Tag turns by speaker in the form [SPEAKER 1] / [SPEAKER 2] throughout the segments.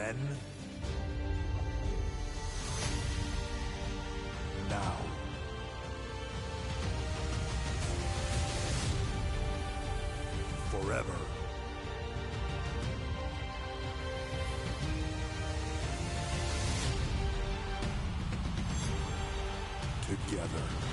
[SPEAKER 1] then? Now. Forever. Together.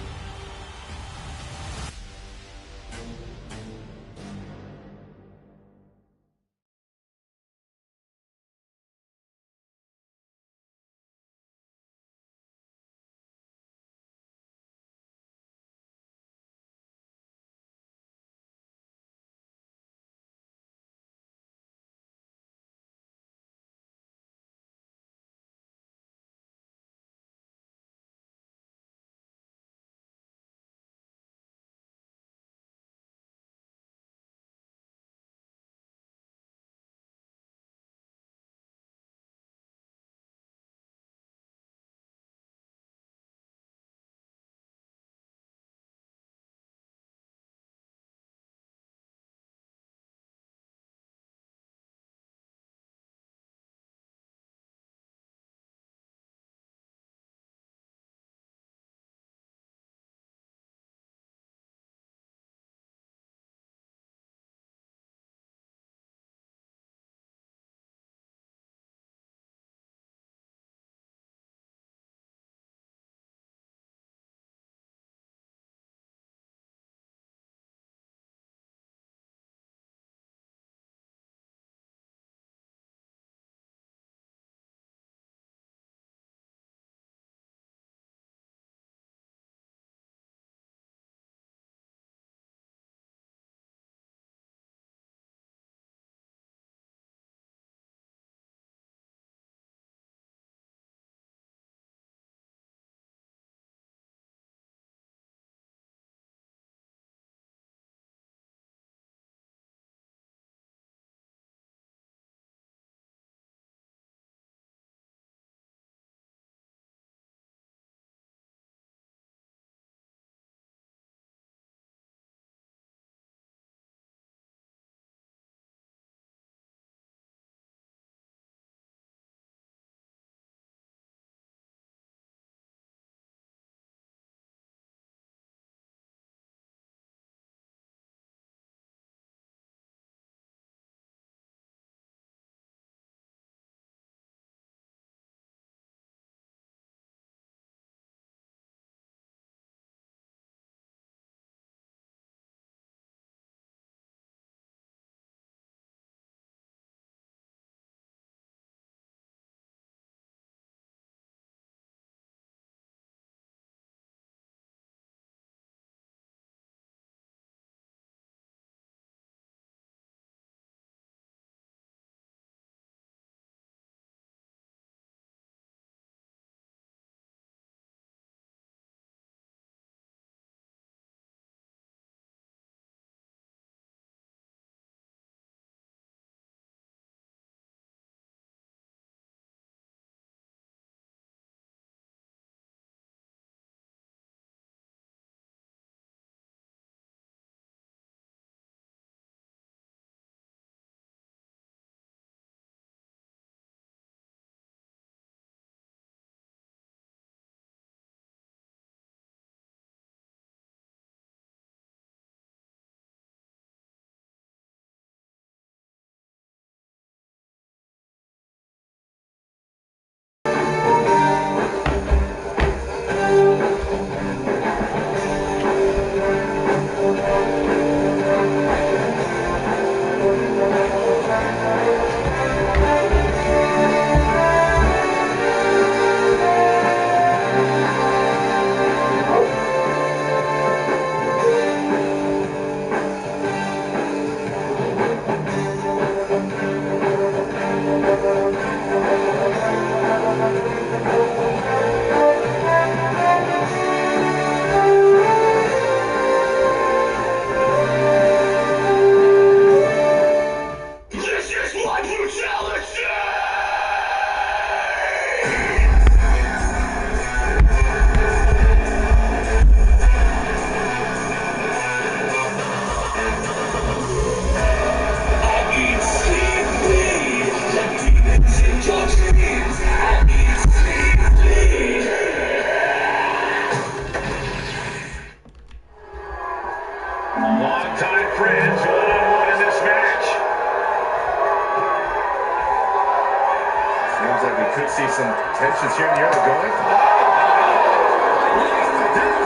[SPEAKER 2] see some tensions here in the early going.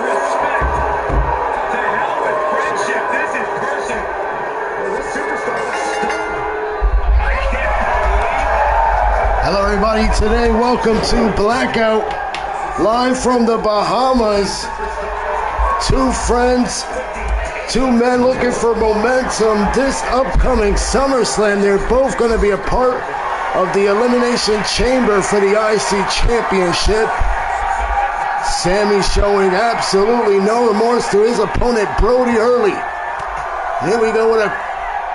[SPEAKER 2] Respect. To hell with friendship. This is person. Well, this superstar looks stunned. I can't believe.
[SPEAKER 3] Hello, everybody. Today, welcome to Blackout, live from the Bahamas. Two friends, two men looking for momentum this upcoming SummerSlam. They're both going to be a part of the Elimination Chamber for the IC Championship. Sammy showing absolutely no remorse to his opponent, Brody, early. Here we go with a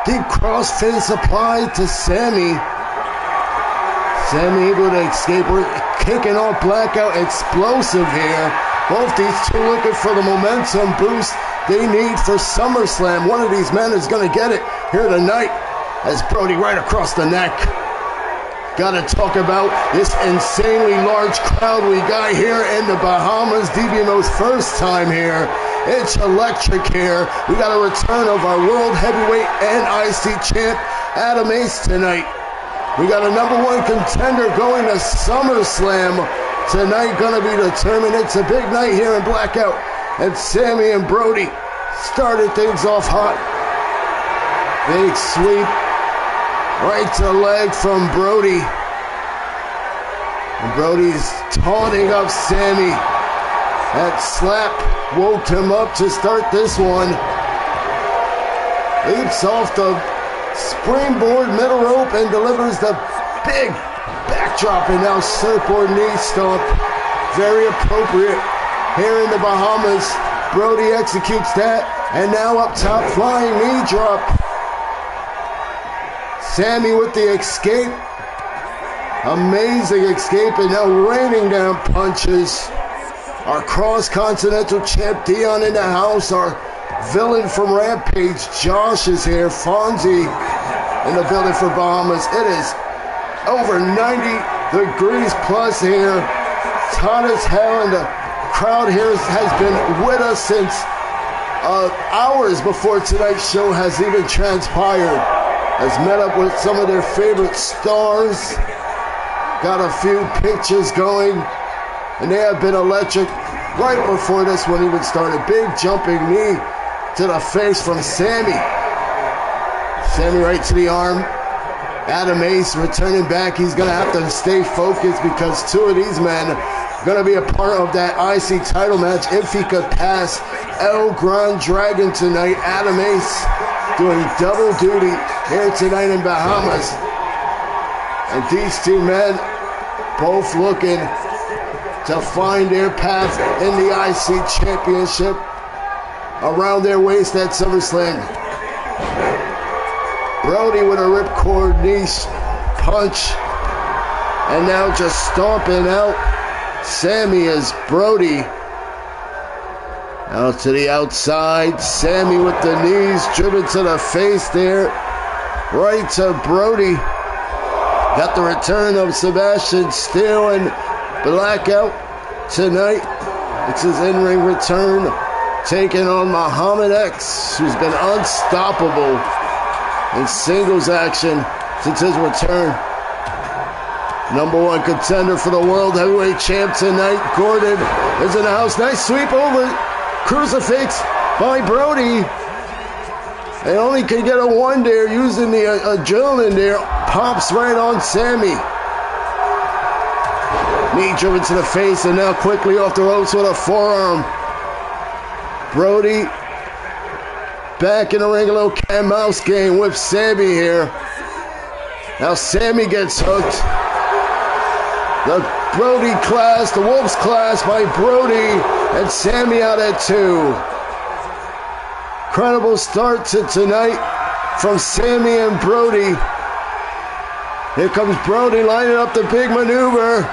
[SPEAKER 3] deep crossface applied to Sammy. Sammy able to escape. We're kicking off Blackout explosive here. Both these two looking for the momentum boost they need for SummerSlam. One of these men is going to get it here tonight as Brody right across the neck. Got to talk about this insanely large crowd we got here in the Bahamas. DBMO's first time here. It's electric here. We got a return of our World Heavyweight and IC champ, Adam Ace, tonight. We got a #1 contender going to SummerSlam tonight, gonna be determined. It's a big night here in Blackout, and Sammy and Brody started things off hot. Big sweep right to leg from Brody, and Brody's taunting up Sammy. That slap woke him up to start this one. Leaps off the springboard middle rope and delivers the big backdrop, and now surfboard knee stomp. Very appropriate here in the Bahamas. Brody executes that, and now up top, flying knee drop. Sammy with the escape. Amazing escape, and now raining down punches. Our cross-continental champ Dion in the house. Our villain from Rampage, Josh, is here. Fonzie in the building for Bahamas. It is over 90 degrees plus here. It's hot as hell, and the crowd here has been with us since hours before tonight's show has even transpired. Has met up with some of their favorite stars. Got a few pictures going, and they have been electric right before this one even started. Big jumping knee to the face from Sammy. Sammy right to the arm. Adam Ace returning back. He's going to have to stay focused because two of these men are going to be a part of that IC title match if he could pass El Gran Dragon tonight. Adam Ace doing double duty here tonight in Bahamas. And these two men both looking to find their path in the IC Championship around their waist at SummerSlam. Brody with a ripcord knee punch, and now just stomping out Sammy as Brody out to the outside. Sammy with the knees driven to the face there, right to Brody. Got the return of Sebastian Steele and Blackout tonight. It's his in-ring return, taking on Muhammad X, who's been unstoppable in singles action since his return. #1 contender for the World Heavyweight Champ tonight. Gordon is in the house. Nice sweep over. Crucifix by Brody. They only can get a one there using the adrenaline there. Pops right on Sammy. Knee driven to the face, and now quickly off the ropes with a forearm. Brody back in the ring, a little cat and mouse game with Sammy here. Now Sammy gets hooked. The Brody class, the Wolves class by Brody, and Sammy out at 2. Incredible start to tonight from Sammy and Brody. Here comes Brody lining up the big maneuver.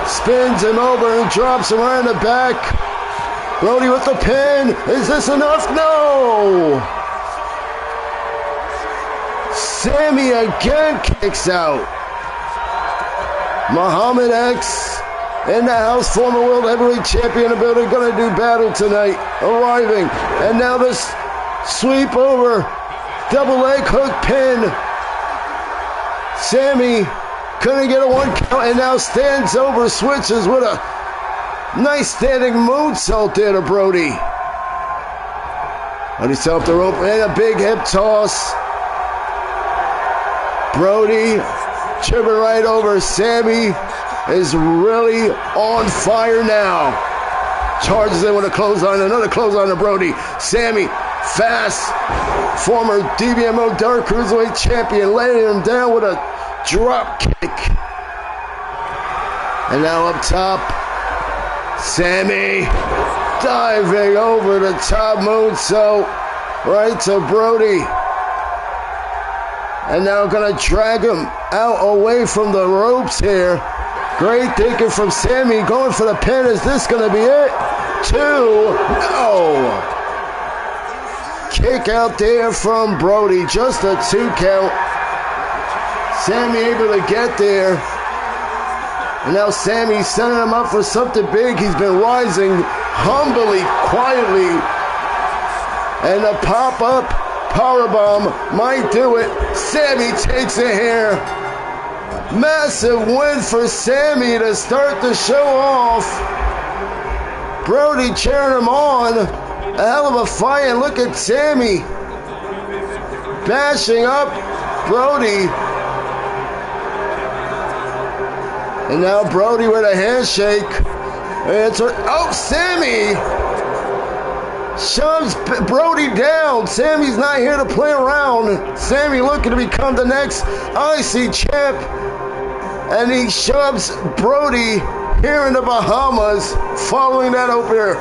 [SPEAKER 3] Spins him over and drops him right in the back. Brody with the pin. Is this enough? No! Sammy again kicks out. Muhammad X in the house, former World Heavyweight Champion in the building, gonna do battle tonight, arriving. And now this sweep over, double leg hook pin. Sammy Couldn't get a 1 count, and now stands over, switches with a nice standing moonsault there to Brody. On himself the rope, and a big hip toss. Brody tripping right over. Sammy is really on fire now. Charges in with a clothesline, another clothesline to Brody. Sammy, fast, former DBMO Dark Cruiserweight champion, laying him down with a drop kick. And now up top, Sammy diving over the top moonsault right to Brody. And now gonna drag him out away from the ropes here. Great thinking from Sammy, going for the pin. Is this gonna be it? 2, no. Kick out there from Brody, just a 2 count. Sammy able to get there. And now Sammy's setting him up for something big. He's been rising humbly, quietly. And the pop-up powerbomb might do it. Sammy takes it here. Massive win for Sammy to start the show off. Brody cheering him on. A hell of a fight. And look at Sammy bashing up Brody. And now Brody with a handshake. Oh, Sammy shoves Brody down. Sammy's not here to play around. Sammy looking to become the next IC champ. And he shoves Brody here in the Bahamas following that opener.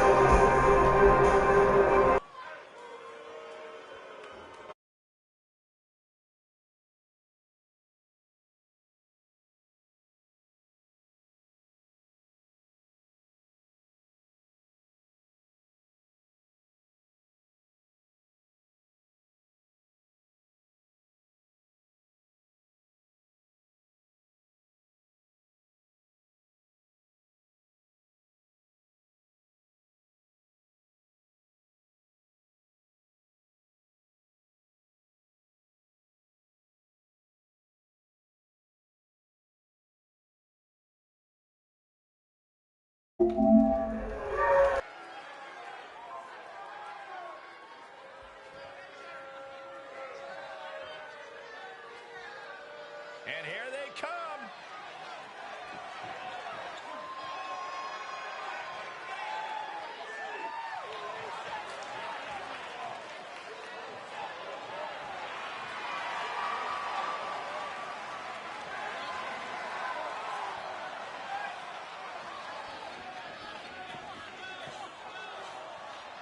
[SPEAKER 2] And here they come.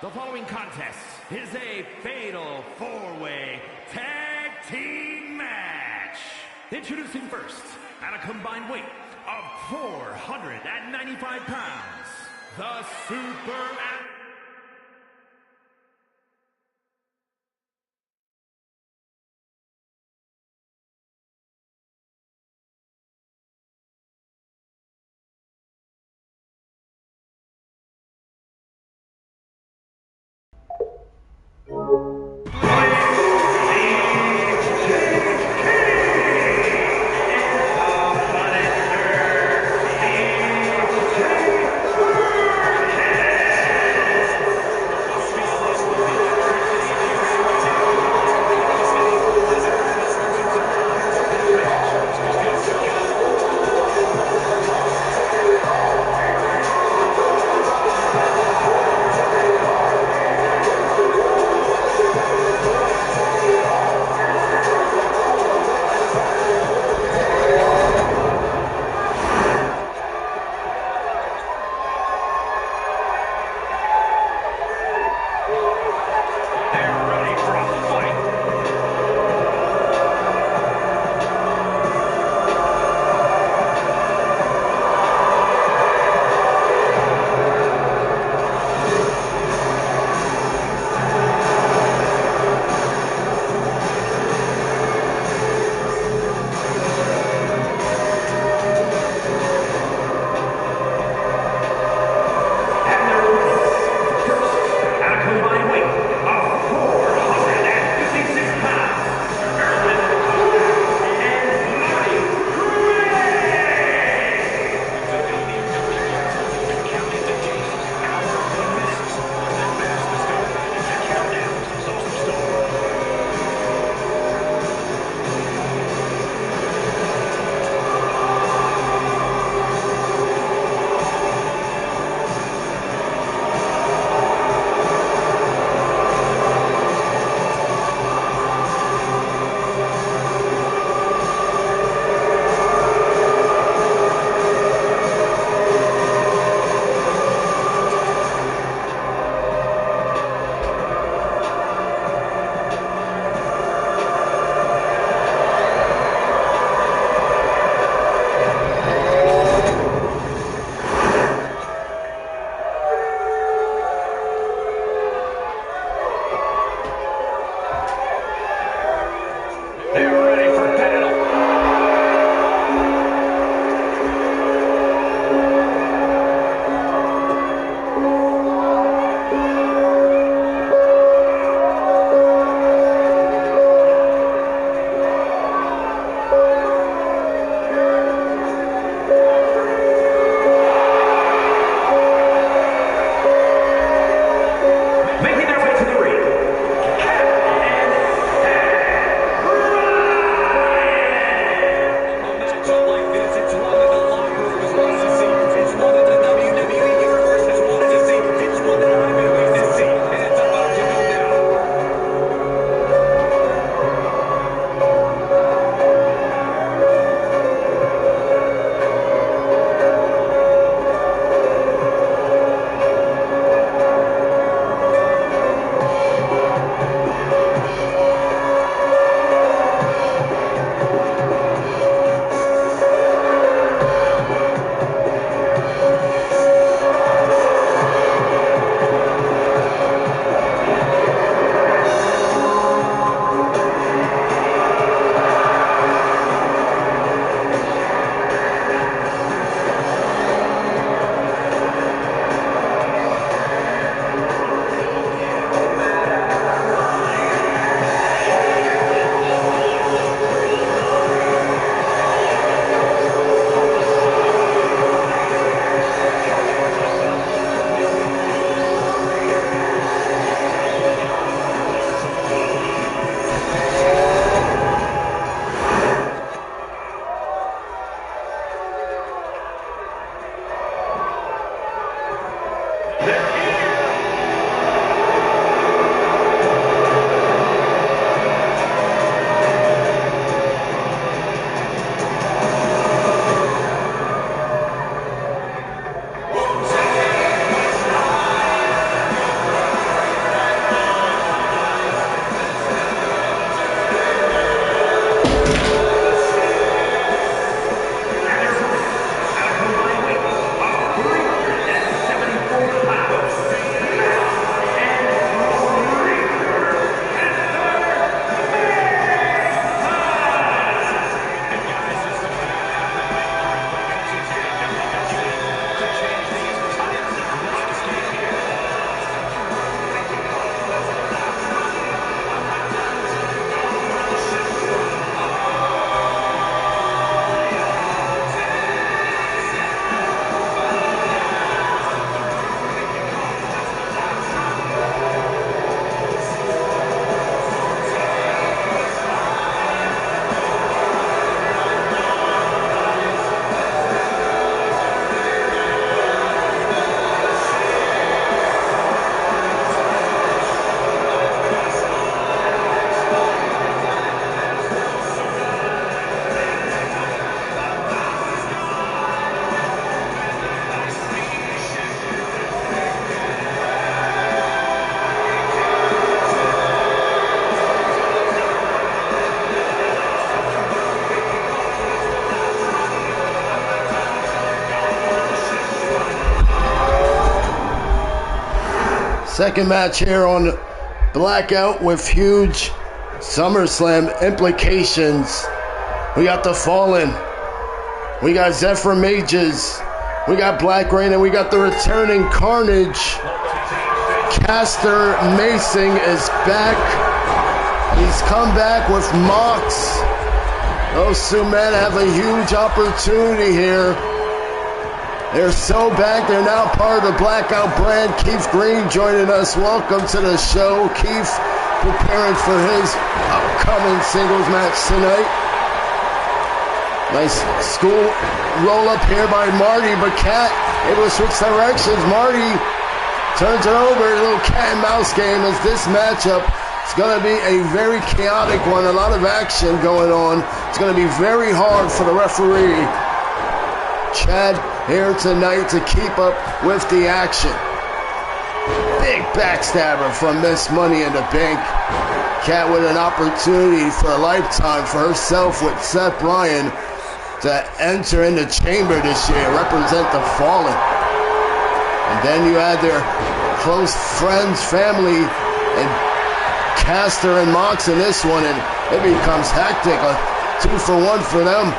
[SPEAKER 4] The following contest is a fatal 4-way tag team match. Introducing first, at a combined weight of 495 pounds, the Super
[SPEAKER 3] Second match here on Blackout with huge SummerSlam implications. We got the Fallen, we got Zephyr Mages, we got Black Rain, and we got the returning Carnage. Caster Mason is back. He's come back with Mox. Those two men have a huge opportunity here. They're so back, they're now part of the Blackout brand. Keith Green joining us. Welcome to the show. Keith preparing for his upcoming singles match tonight. Nice school roll up here by Marty, but Cat able to switch directions. Marty turns it over. A little cat and mouse game as this matchup is going to be a very chaotic one. A lot of action going on. It's going to be very hard for the referee, Chad, here tonight to keep up with the action. Big backstabber from Miss Money in the Bank. Cat with an opportunity for a lifetime for herself with Seth Bryan to enter in the chamber this year, represent the Fallen. And then you add their close friends, family, and Caster and Mox in this one, and it becomes hectic. A 2-for-1 for them.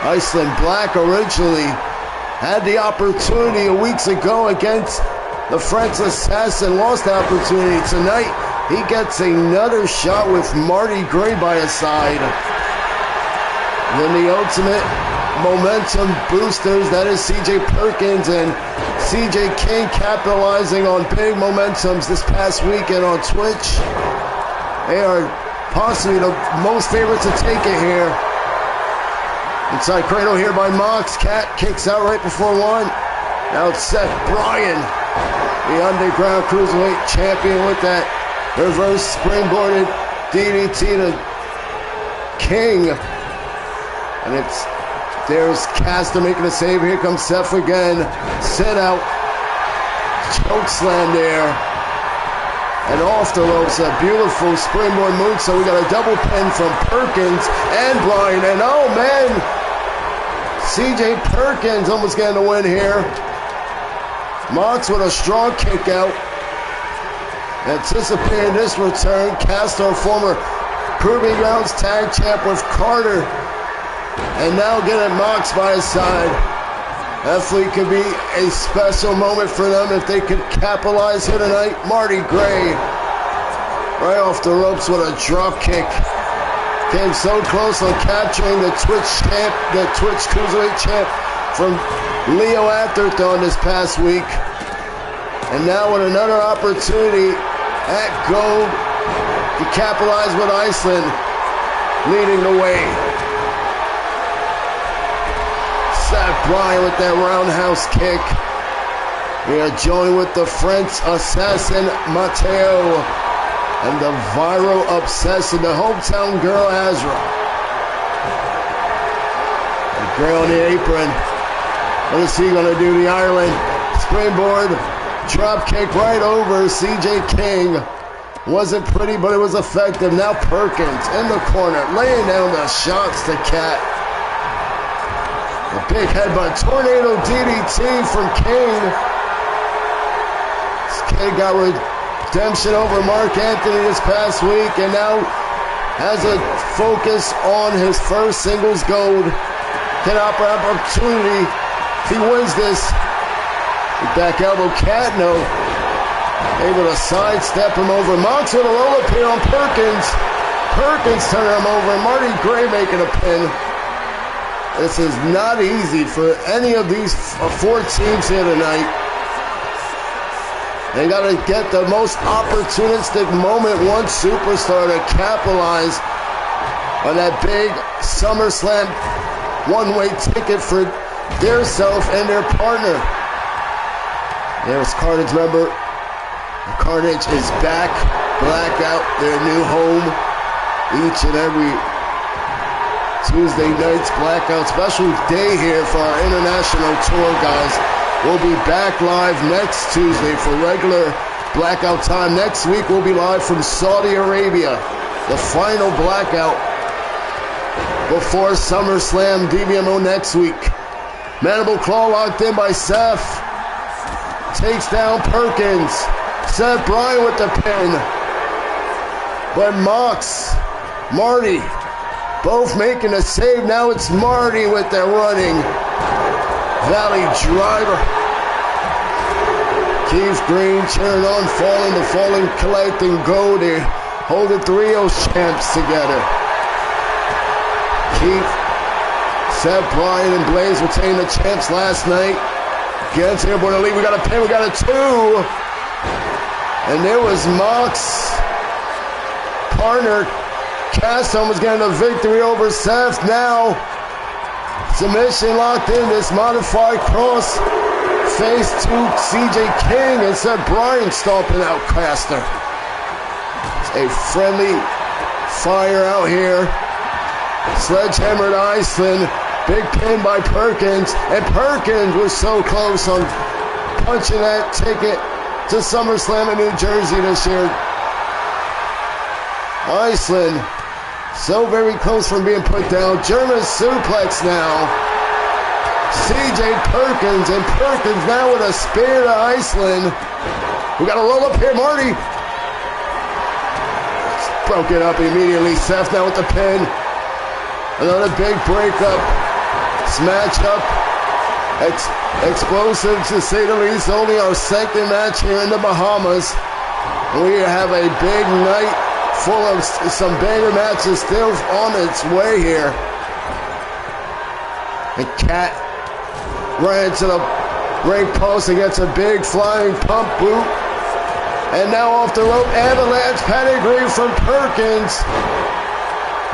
[SPEAKER 3] Iceland Black originally had the opportunity weeks ago against the French Assassin, lost the opportunity. Tonight, he gets another shot with Marty Gray by his side. Then the ultimate momentum boosters, that is CJ Perkins and CJ King, capitalizing on big momentums this past weekend on Twitch. They are possibly the most favorites to take it here. Inside cradle here by Mox. Cat kicks out right before one. Now it's Seth Bryan, the Underground Cruiserweight champion, with that reverse springboarded DDT to King. And there's Caster making a save. Here comes Seth again. Sit out. Choke slam there. And off the ropes, a beautiful springboard move. So we got a double pin from Perkins and Bryan. And oh man, CJ Perkins almost getting the win here. Mox with a strong kick out. Anticipating this return, Caster, former Proving Grounds tag champ with Carter. And now getting Mox by his side. Definitely could be a special moment for them if they could capitalize here tonight. Marty Gray, right off the ropes with a drop kick. Came so close on capturing the Twitch champ, the Twitch Cruiserweight champ from Leo Atherton this past week. And now with another opportunity at Gold to capitalize with Iceland leading the way. Seth Bryan with that roundhouse kick. We are joined with the French Assassin Mateo and the viral obsession, the hometown girl Azra. The girl on the apron. What is he gonna do? The Ireland springboard drop kick right over CJ King. Wasn't pretty, but it was effective. Now Perkins in the corner, laying down the shots to Cat. A big headbutt, tornado DDT from King. This kid got redemption over Mark Anthony this past week, and now has a focus on his first singles gold. Can offer opportunity if he wins this. Back elbow, Cat, no. Able to sidestep him over. Mox with a roll up here on Perkins. Perkins turning him over. Marty Gray making a pin. This is not easy for any of these four teams here tonight. They got to get the most opportunistic moment, one superstar to capitalize on that big SummerSlam one-way ticket for their self and their partner. There's Carnage, remember. Carnage is back. Blackout, their new home. Each and every Tuesday nights, Blackout special day here for our international tour, guys. We'll be back live next Tuesday for regular Blackout time. Next week, we'll be live from Saudi Arabia. The final Blackout before SummerSlam DBMO next week. Mandible Claw locked in by Seth. takes down Perkins. Seth Bryan with the pin. But Marty, both making a save. Now it's Marty with the running Valley Driver. Keith Green cheering on, falling, collecting gold here. Holding trios champs together. Keith, Seth Bryan, and Blaze retained the champs last night. Gets here, Born Elite. We got a pin, we got a 2. And there was Mox. Partner, Caston was getting a victory over Seth. Now, submission locked in. This modified cross face to CJ King and Seth Bryan stomping out Caston. A friendly fire out here. Sledgehammer to Iceland. Big pin by Perkins. And Perkins was so close on punching that ticket to SummerSlam in New Jersey this year. Iceland, so very close from being put down. German suplex now. CJ Perkins, and Perkins now with a spear to Iceland. We got to roll up here, Marty. Broke it up immediately. Seth now with the pin. Another big breakup. Smash up. Explosive to say the least. Only our second match here in the Bahamas. We have a big night full of some banger matches still on its way here. And Cat ran to the ring post and gets a big flying pump boot. And now off the rope, avalanche pedigree from Perkins.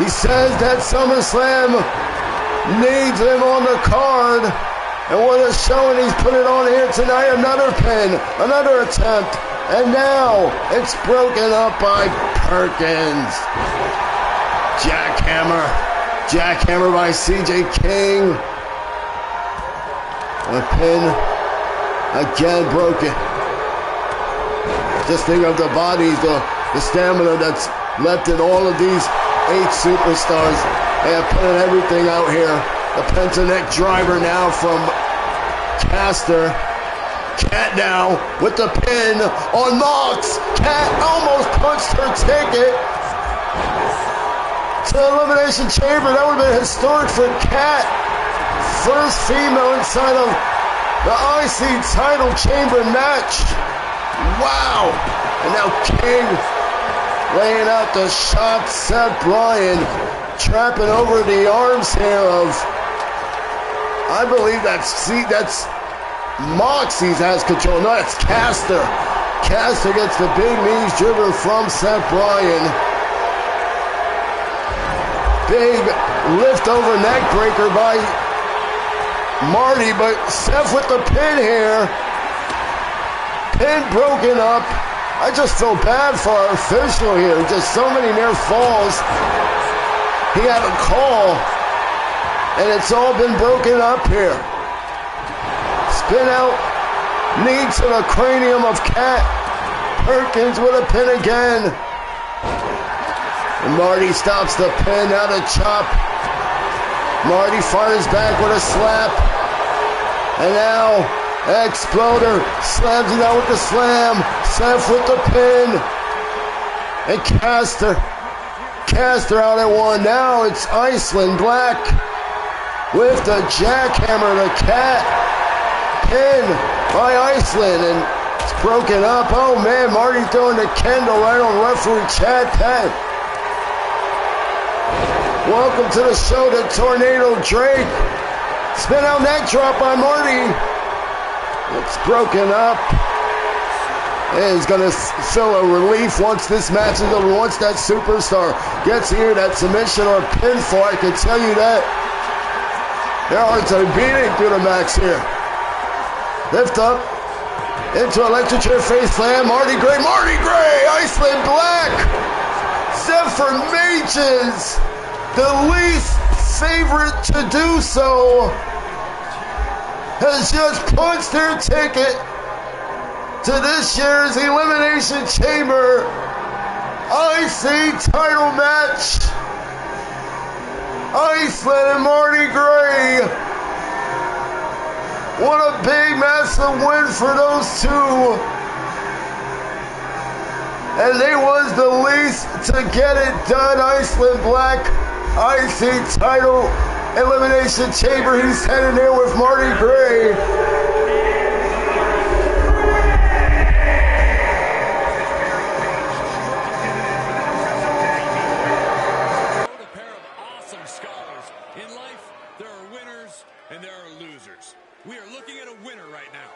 [SPEAKER 3] He says that SummerSlam needs him on the card. And what a showing he's put it on here tonight. Another pin, another attempt. And now it's broken up by Perkins. Jackhammer by CJ King. A pin again broken. Just think of the bodies, the stamina that's left in all of these 8 superstars. They have put everything out here. The pentaneck driver now from Caster. Cat now with the pin on Mox. Cat almost punched her ticket to Elimination Chamber. That would have been historic for Cat. First female inside of the IC title chamber match. Wow. And now King laying out the shot. Seth Bryan trapping over the arms here of, I believe that's Moxie's has control. No, it's Caster. Caster gets the big knees driven from Seth Bryan. Big lift over neck breaker by Marty, but Seth with the pin here. Pin broken up. I just feel bad for our official here. Just so many near falls. He had a call, and it's all been broken up here. Spin out, knee to the cranium of Cat. Perkins with a pin again. And Marty stops the pin, now the chop. Marty fires back with a slap. And now, Exploder slams him out with the slam. Seth with the pin. And Caster out at 1. Now it's Iceland Black with the jackhammer, the Cat. Pin by Iceland, and it's broken up. Oh man, Marty throwing the Kendall right on referee Chad Penn. Welcome to the show, the Tornado Drake. Spin out neck drop by Marty. It's broken up. And he's gonna feel a relief once this match is over. Once that superstar gets here, that submission or pinfall, I can tell you that their hearts are beating through the match here. Lift up into electric chair face slam. Marty Gray, Iceland Black. Zephyr Mages, the least favorite to do so, has just punched their ticket to this year's Elimination Chamber IC title match. Iceland and Marty Gray What a big, massive win for those two. And they was the least to get it done. Iceland Black IC title elimination chamber. He's heading there with Marty Gray.
[SPEAKER 5] A pair of awesome scholars. In life, there are winners and there are losers. We are looking at a winner right now.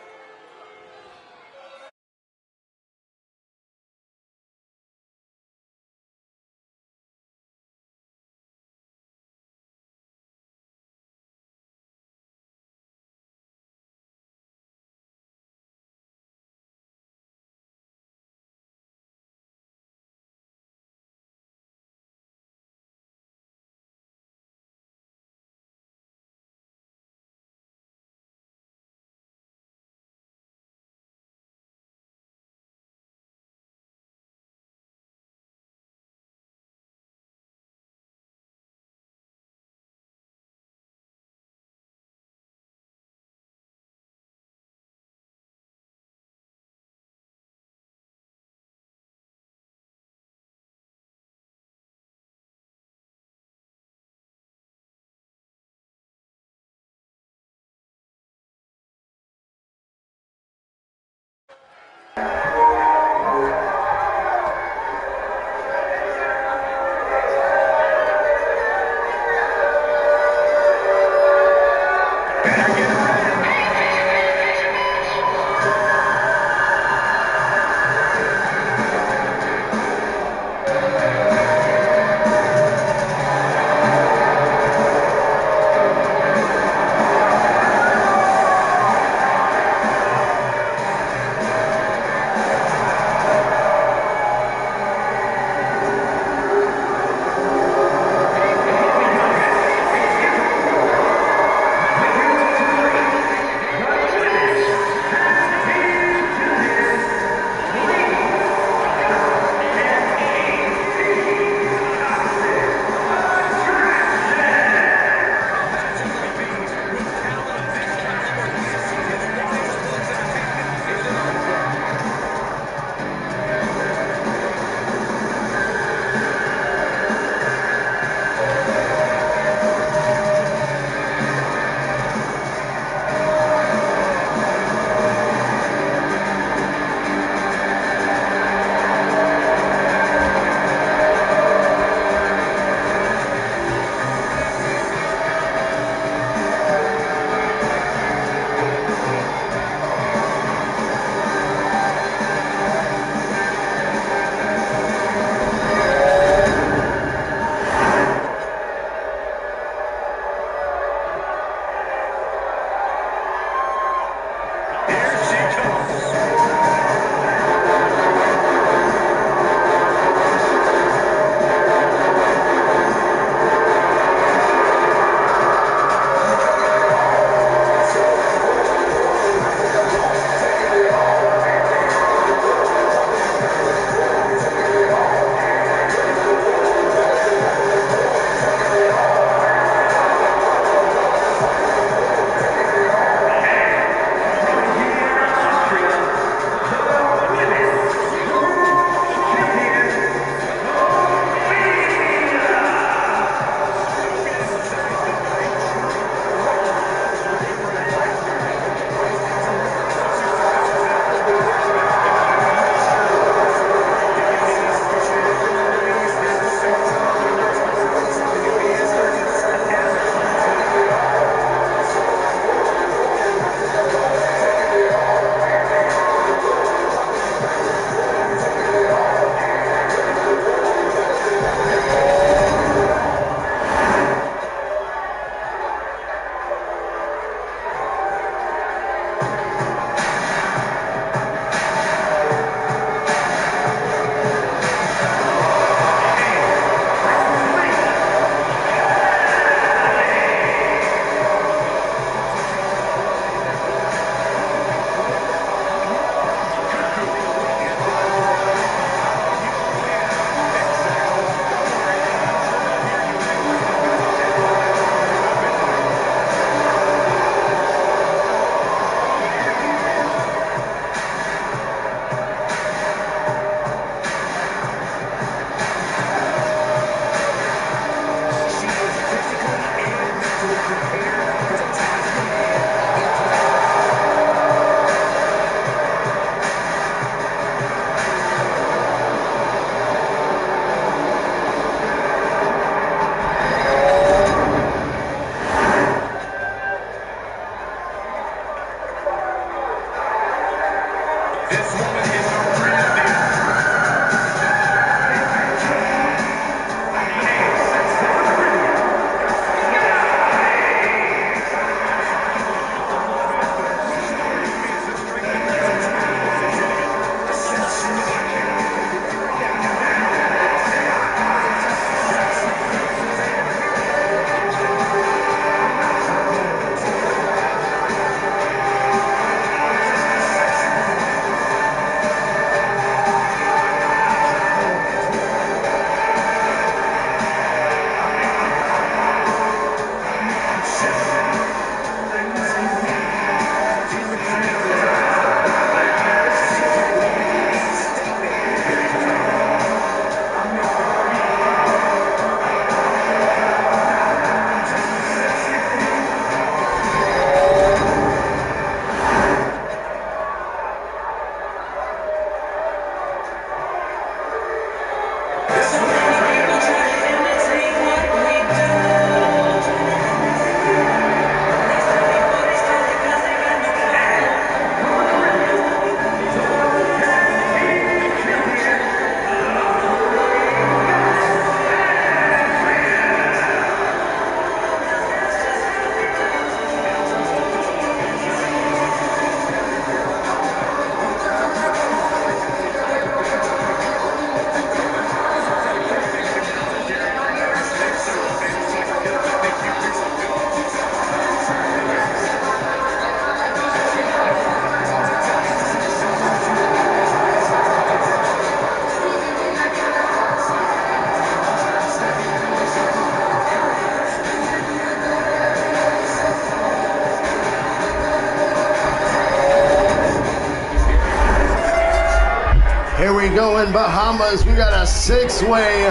[SPEAKER 3] we go in Bahamas. We got a 6-way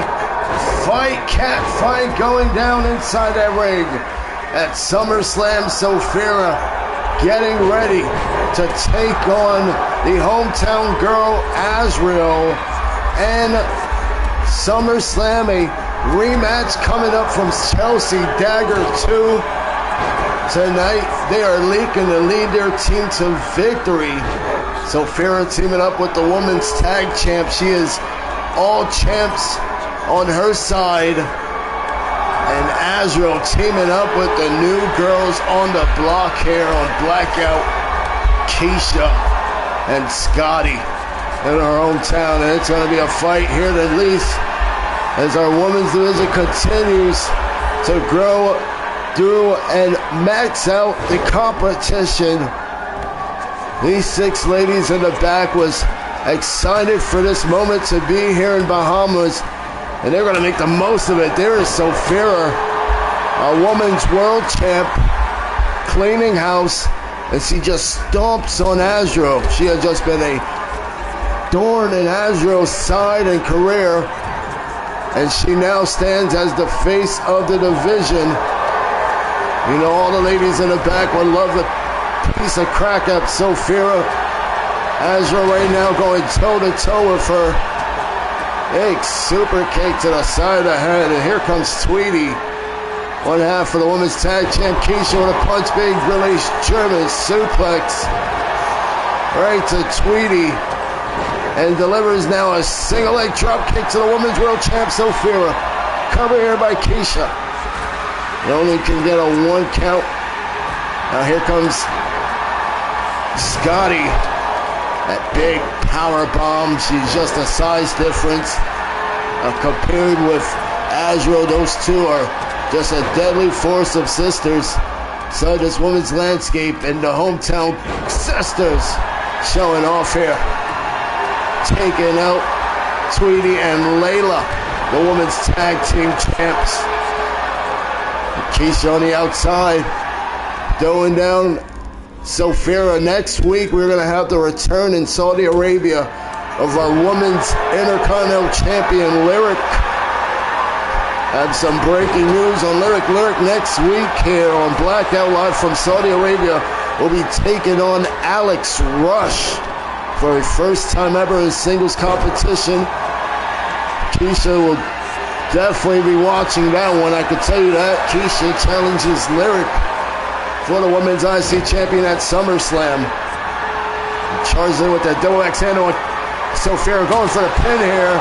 [SPEAKER 3] cat fight going down inside that ring. At SummerSlam, Sophia getting ready to take on the hometown girl, Azrael. And SummerSlam, a rematch coming up from Chelsea Dagger 2. Tonight, they are looking to lead their team to victory. Sophia teaming up with the women's tag champ. She is all champs on her side. And Azrael teaming up with the new girls on the block here on Blackout, Keisha and Scotty in our hometown. And it's going to be a fight here at least as our women's division continues to grow through and max out the competition. These 6 ladies in the back was excited for this moment to be here in Bahamas, and they're going to make the most of it. There is Sophia, a woman's world champ, cleaning house, and she just stomps on Azrael. She has just been a thorn in Azrael's side and career, and she now stands as the face of the division. You know, all the ladies in the back would love a piece of crack at Sophia. Azrael right now going toe-to-toe with her. Big super kick to the side of the head. And here comes Tweety. One half for the women's tag champ. Keisha with a punch. Big release German suplex. Right to Tweety. And delivers now a single leg drop kick to the women's world champ, Sophia. Cover here by Keisha. It only can get a 1 count. Now here comes Scotty. That big power bomb. She's just a size difference. Compared with Azrael, those two are just a deadly force of sisters. So this women's landscape and the hometown sisters showing off here. Taking out Tweety and Layla, the women's tag team champs. Keisha on the outside, going down Sophia. Next week, we're going to have the return in Saudi Arabia of our women's Intercontinental Champion, Lyric. Have some breaking news on Lyric. Lyric next week here on Blackout Live from Saudi Arabia will be taking on Alex Rush for a first time ever in singles competition. Keisha will definitely be watching that one, I can tell you that. Keisha challenges Lyric for the women's IC champion at SummerSlam. Charges in with that double X handle. Sophia going for the pin here.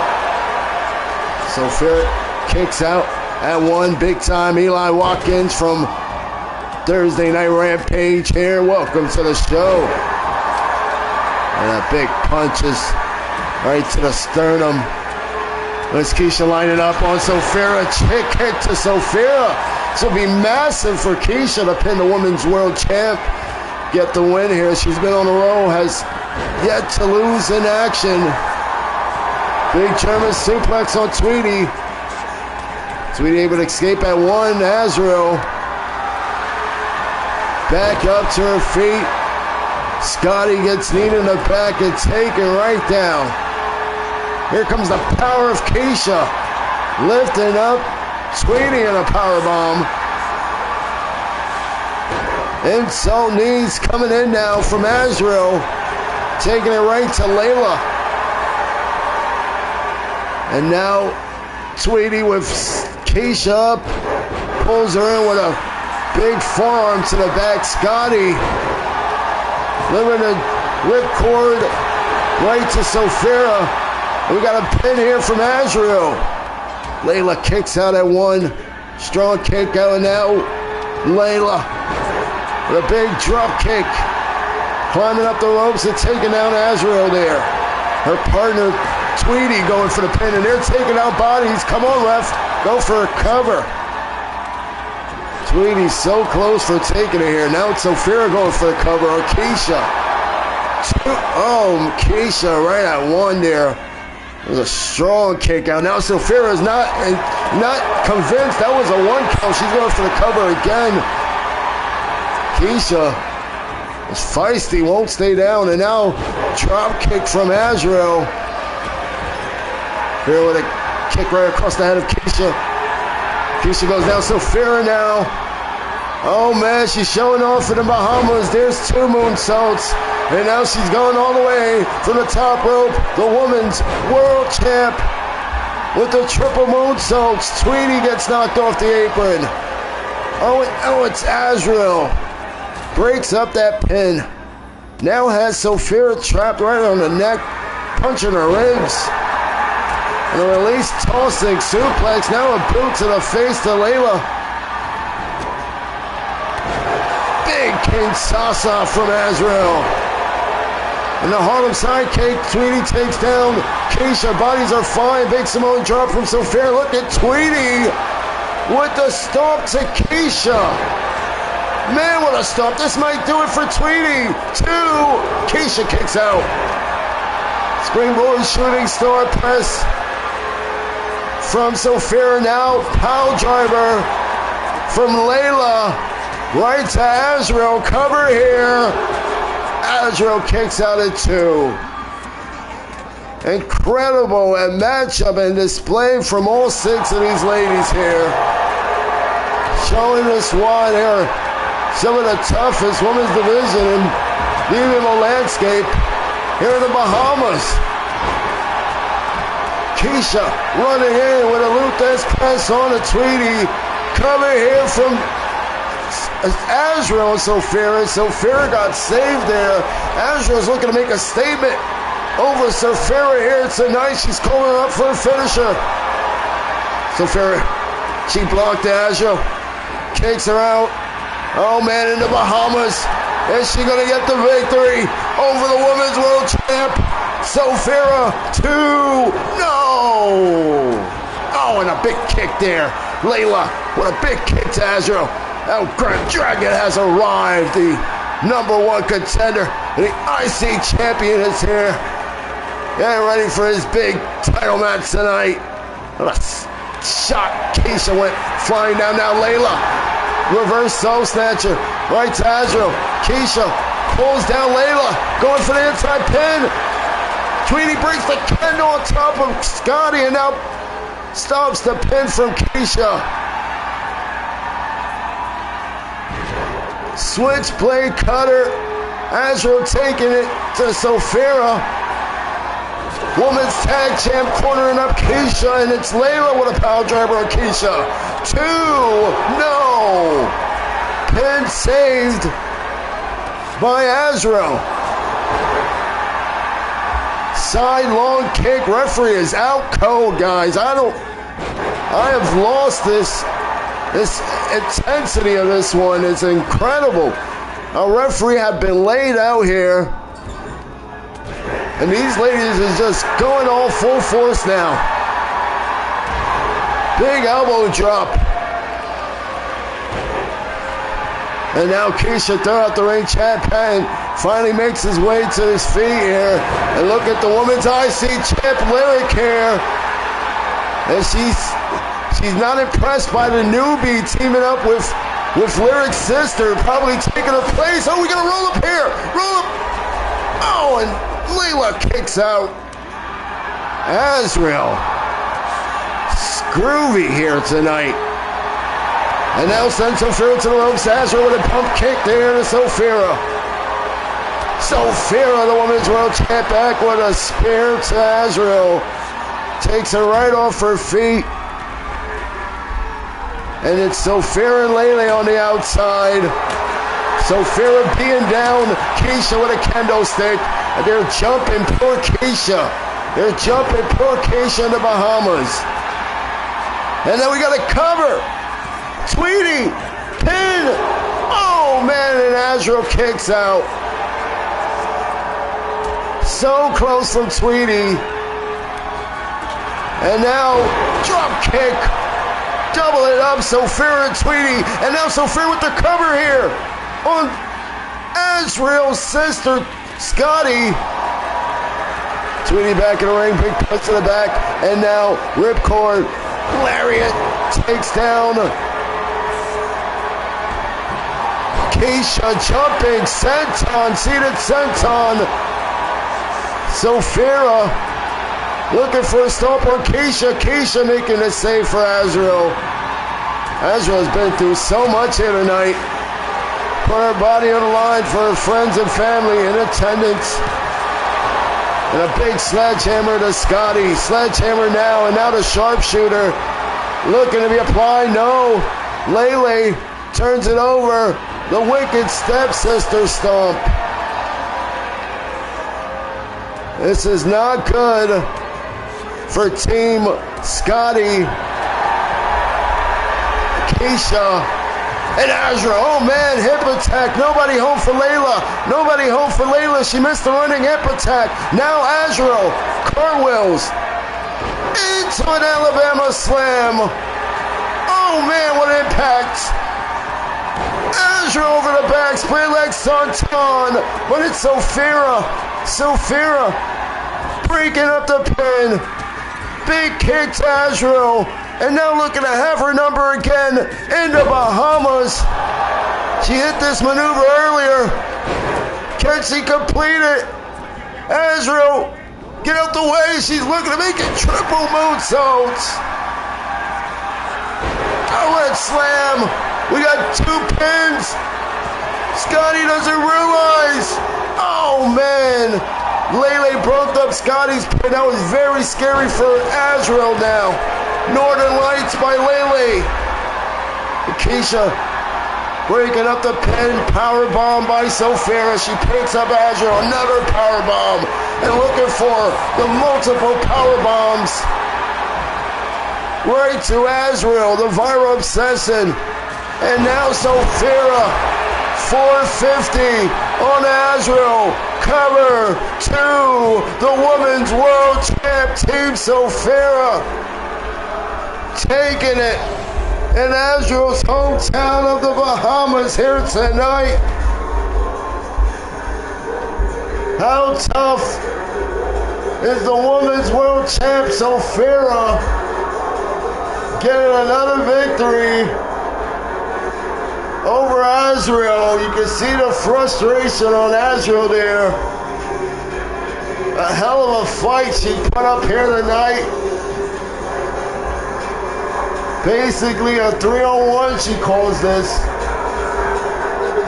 [SPEAKER 3] Sophia kicks out at 1 big time. Eli Watkins from Thursday Night Rampage here. Welcome to the show. And that big punches right to the sternum. There's Keisha lining up on Sophia. Chick kick to Sophia. This will be massive for Keisha to pin the women's world champ. Get the win here. She's been on a roll, has yet to lose in action. Big German suplex on Tweety. Tweety able to escape at 1. Azrael back up to her feet. Scotty gets kneed in the back and taken right down. Here comes the power of Keisha. Lifting up Tweety in a powerbomb. Insult knees coming in now from Azrael. Taking it right to Layla. And now Tweety with Keisha up. Pulls her in with a big forearm to the back. Scotty delivering a ripcord right to Sophia. We got a pin here from Azrael. Layla kicks out at 1. Strong kick out now. Layla with a big drop kick. Climbing up the ropes and taking down Azrael there. Her partner Tweety going for the pin, and they're taking out bodies. Come on, ref. Go for a cover. Tweety's so close for taking it here. Now it's Sophia going for the cover. Or Keisha. Oh, Keisha right at 1 there. It was a strong kick out. Now Sophia is not convinced. That was a 1 count. She's going for the cover again. Keisha is feisty, won't stay down. And now drop kick from Azrael. Here with a kick right across the head of Keisha. Keisha goes down. Sophia now. Oh man, she's showing off in the Bahamas. There's 2 moonsaults. And now she's going all the way from the top rope. The women's world champ with the triple moonsaults. Tweety gets knocked off the apron. Oh, it's Azrael. Breaks up that pin. Now has Sophia trapped right on the neck, punching her ribs. And a release tossing suplex. Now a boot to the face to Layla. Big King Sasa from Azrael. And the Harlem Sidekick, Tweety takes down Keisha. Bodies are fine. Big Samoan drop from Sophia. Look at Tweety with the stomp to Keisha. Man, what a stomp. This might do it for Tweety. 2. Keisha kicks out. Springboard shooting star press from Sophia. Now power driver from Layla. Right to Azrael. Cover here. Azrael kicks out at 2. Incredible matchup and display from all 6 of these ladies here. Showing us why they're some of the toughest women's division in the DBMO landscape here in the Bahamas. Keisha running in with a Luthes press on a Tweety. Cover here from Azrael and Sophia. Sophia got saved there. Azrael's looking to make a statement over Sophia here tonight. She's calling up for a finisher. Sophia, she blocked Azrael. Kicks her out. Oh man, in the Bahamas. Is she going to get the victory over the women's world champ? Sophia 2. No. Oh, and a big kick there. Layla with a big kick to Azrael. El Grand Dragon has arrived. The #1 contender. The IC champion is here. Getting ready for his big title match tonight. What a shot. Keisha went flying down. Now Layla. Reverse soul snatcher. Right to Azrael. Keisha pulls down Layla. Going for the inside pin. Tweety breaks the kendo on top of Scotty and now stops the pin from Keisha. Switchblade cutter. Azrael taking it to Sophia. Women's tag champ cornering up Keisha, and it's Layla with a power driver on Keisha. 2. No. Pin saved by Azrael. Side long kick. Referee is out cold, guys. I have lost this intensity of this one. It's incredible. A referee had been laid out here. And these ladies is just going all full force now. Big elbow drop. And now Keisha throw out the ring. Chad Patton finally makes his way to his feet here. And look at the women's IC champ Lyric here. And she's not impressed by the newbie teaming up with Lyric's sister, probably taking her place. Oh, we got to roll up here. Roll up. Oh, and Layla kicks out Azrael. Groovy here tonight. And now sends Sophia to the ropes. Azrael with a pump kick there to Sophia. Sophia, the women's world champ, back with a spear to Azrael. Takes her right off her feet. And it's Sophia and Lele on the outside. Sophia being down. Keisha with a kendo stick. And they're jumping poor Keisha. They're jumping poor Keisha in the Bahamas. And then we got a cover. Tweety. Pin. Oh, man. And Azrael kicks out. So close from Tweety. And now, drop kick. Double it up, Sophia and Tweety. And now Sophia with the cover here on Azrael's sister, Scotty. Tweety back in the ring, big punch to the back. And now, ripcord, lariat, takes down Keisha, jumping, senton, seated senton. Sophia Looking for a stop on Keisha. Keisha making a save for Azrael. Azrael's been through so much here tonight. Put her body on the line for her friends and family in attendance. And a big sledgehammer to Scotty. Sledgehammer now, and now the sharpshooter. Looking to be applied. No. Lele turns it over. The wicked stepsister stomp. This is not good for Team Scotty, Keisha, and Azra. Oh man, hip attack. Nobody home for Layla. Nobody home for Layla. She missed the running hip attack. Now Azra cartwheels into an Alabama slam. Oh man, what impact. Azra over the back, split leg senton, but it's Sophia breaking up the pin. Big kick to Azrael, and now looking to have her number again in the Bahamas. She hit this maneuver earlier. Can she complete it? Azrael, get out the way. She's looking to make it triple moonsaults. Oh, and slam. We got 2 pins. Scotty doesn't realize. Oh, man. Lele broke up Scotty's pin. That was very scary for Azrael now. Northern Lights by Lele. Keisha breaking up the pin. Power bomb by Sophia. She picks up Azrael. Another power bomb. And looking for the multiple power bombs. Right to Azrael. The viral obsession. And now Sophia. 450 on Azrael. Cover 2. The Women's World Champ Team Sophia taking it in Azrael's hometown of the Bahamas here tonight. How tough is the Women's World Champ Sophia getting another victory over Azrael? You can see the frustration on Azrael there. A hell of a fight she put up here tonight. Basically a 3-on-1 she calls this.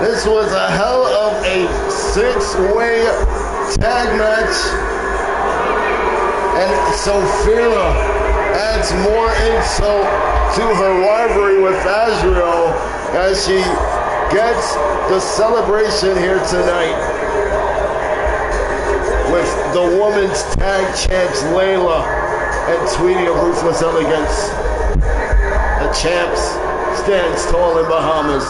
[SPEAKER 3] This was a hell of a 6-way tag match. And Sophia adds more insult to her rivalry with Azrael as she gets the celebration here tonight with the women's tag champs Layla and Tweety of Ruthless Elegance. The champs stands tall in Bahamas.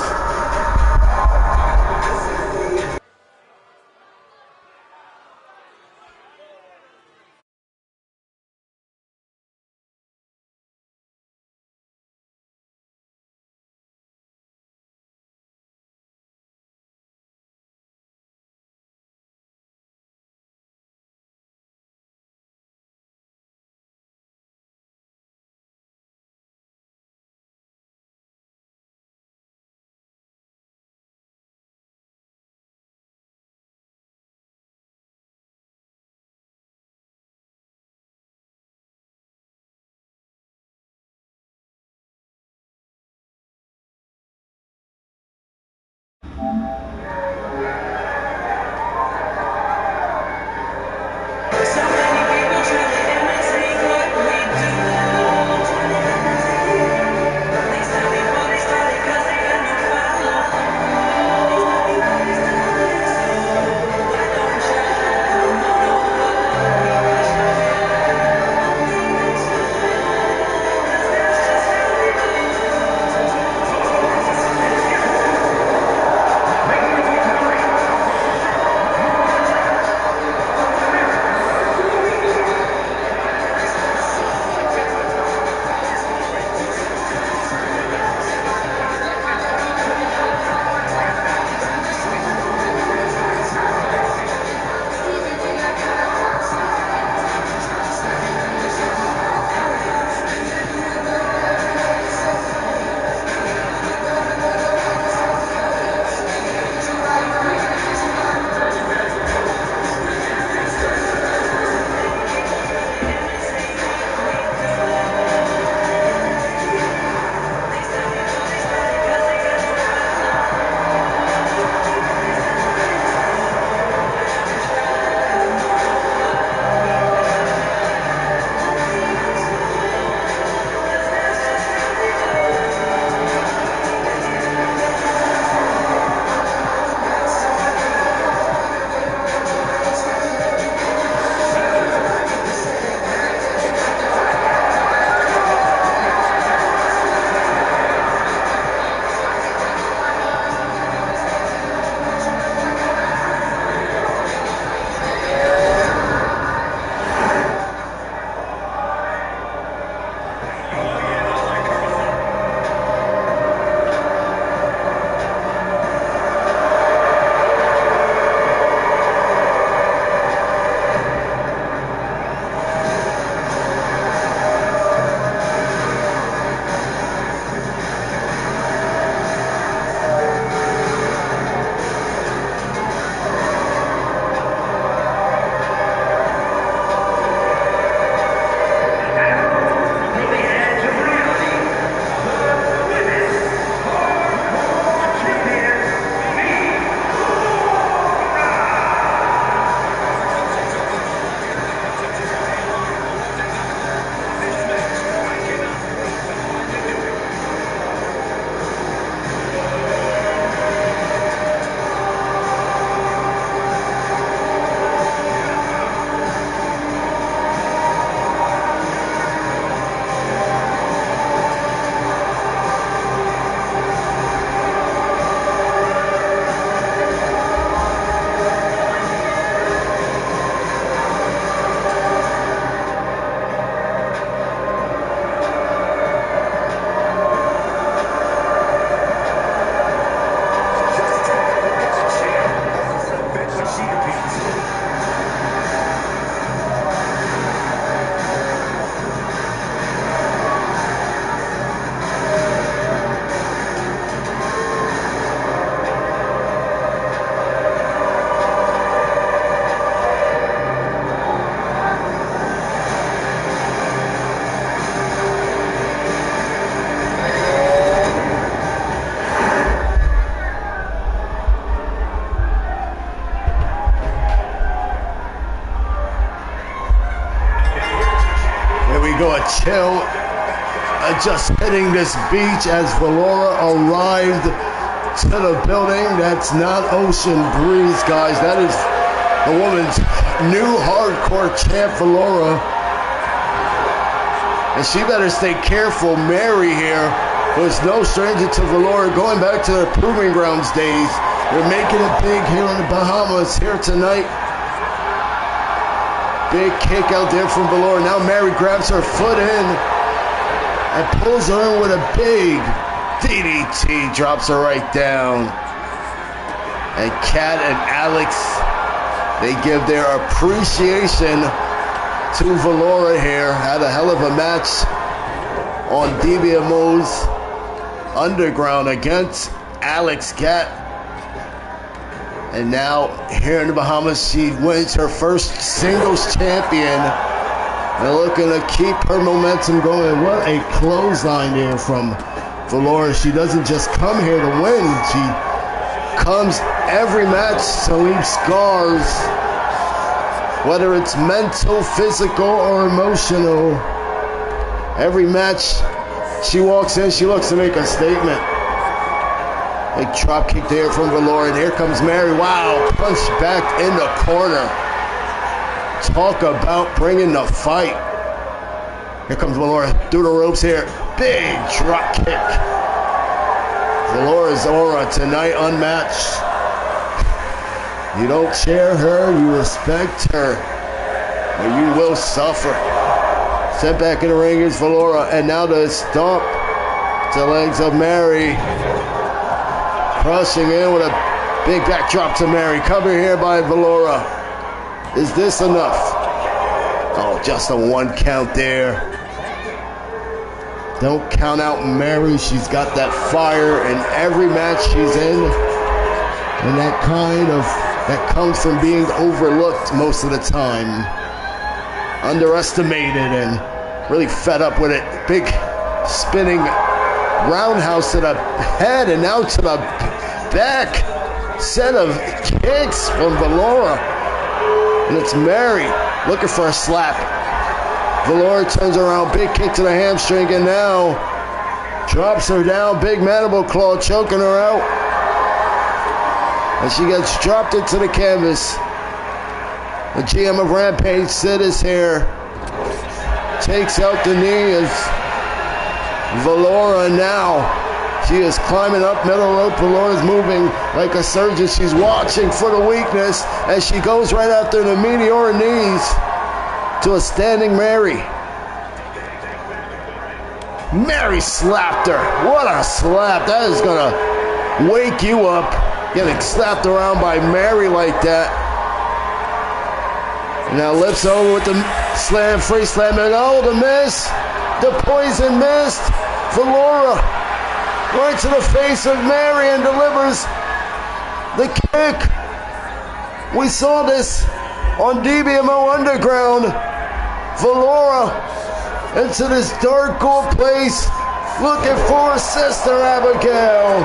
[SPEAKER 3] go, a chill just hitting this beach as Valora arrived to the building. That's not ocean breeze, guys. That is the woman's new hardcore champ, Valora. And she better stay careful. Mary here was no stranger to Valora, going back to their proving grounds days. They're making it big here in the Bahamas here tonight. Big kick out there from Valora. Now Mary grabs her foot in and pulls her in with a big DDT. Drops her right down. And Kat and Alex, they give their appreciation to Valora here. Had a hell of a match on DBMO's Underground against Alex Kat. And now here in the Bahamas, she wins her first singles champion. And looking to keep her momentum going. What a clothesline there from Valora. She doesn't just come here to win. She comes every match to leave scars. Whether it's mental, physical, or emotional. Every match she walks in, she looks to make a statement. Big drop kick there from Valora, and here comes Mary. Wow, punch back in the corner. Talk about bringing the fight. Here comes Valora through the ropes here. Big drop kick. Valora's aura tonight unmatched. You don't cheer her, you respect her, or you will suffer. Sent back in the ring is Valora, and now the stomp to the legs of Mary. Crushing in with a big backdrop to Mary. Cover here by Valora. Is this enough? Oh, just a 1 count there. Don't count out Mary. She's got that fire in every match she's in. And that comes from being overlooked most of the time. Underestimated and really fed up with it. Big spinning roundhouse to the head and now to the back. Set of kicks from Valora. And it's Mary looking for a slap. Valora turns around, big kick to the hamstring, and now drops her down. Big mandible claw choking her out. And she gets dropped into the canvas. The GM of Rampage, Sid, is here. Takes out the knee as Valora now. She is climbing up middle rope. Valora's moving like a surgeon. She's watching for the weakness as she goes right after the meteor knees to a standing Mary. Mary slapped her. What a slap. That is going to wake you up. Getting slapped around by Mary like that. Now lifts over with the slam, free slam, and oh, the miss. The poison missed. Valora right to the face of Mary and delivers the kick. We saw this on DBMO Underground. Valora into this dark, cool place looking for Sister Abigail.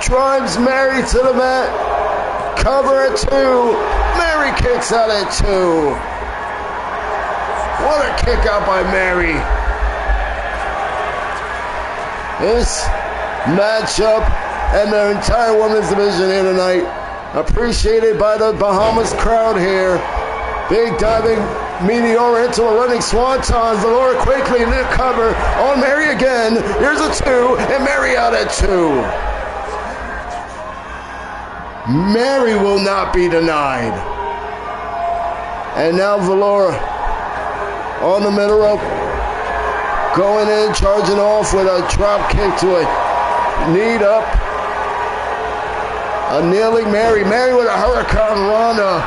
[SPEAKER 3] Drives Mary to the mat. Cover at 2. Mary kicks out at 2. What a kick out by Mary. This matchup and the entire women's division here tonight, appreciated by the Bahamas crowd here. Big diving meteor into a running swanton. Valora quickly in the cover on Mary again. Here's a 2 and Mary out at 2. Mary will not be denied. And now Valora on the middle rope. Going in, charging off with a drop kick to a knee up. A kneeling Mary. Mary with a hurricane rana.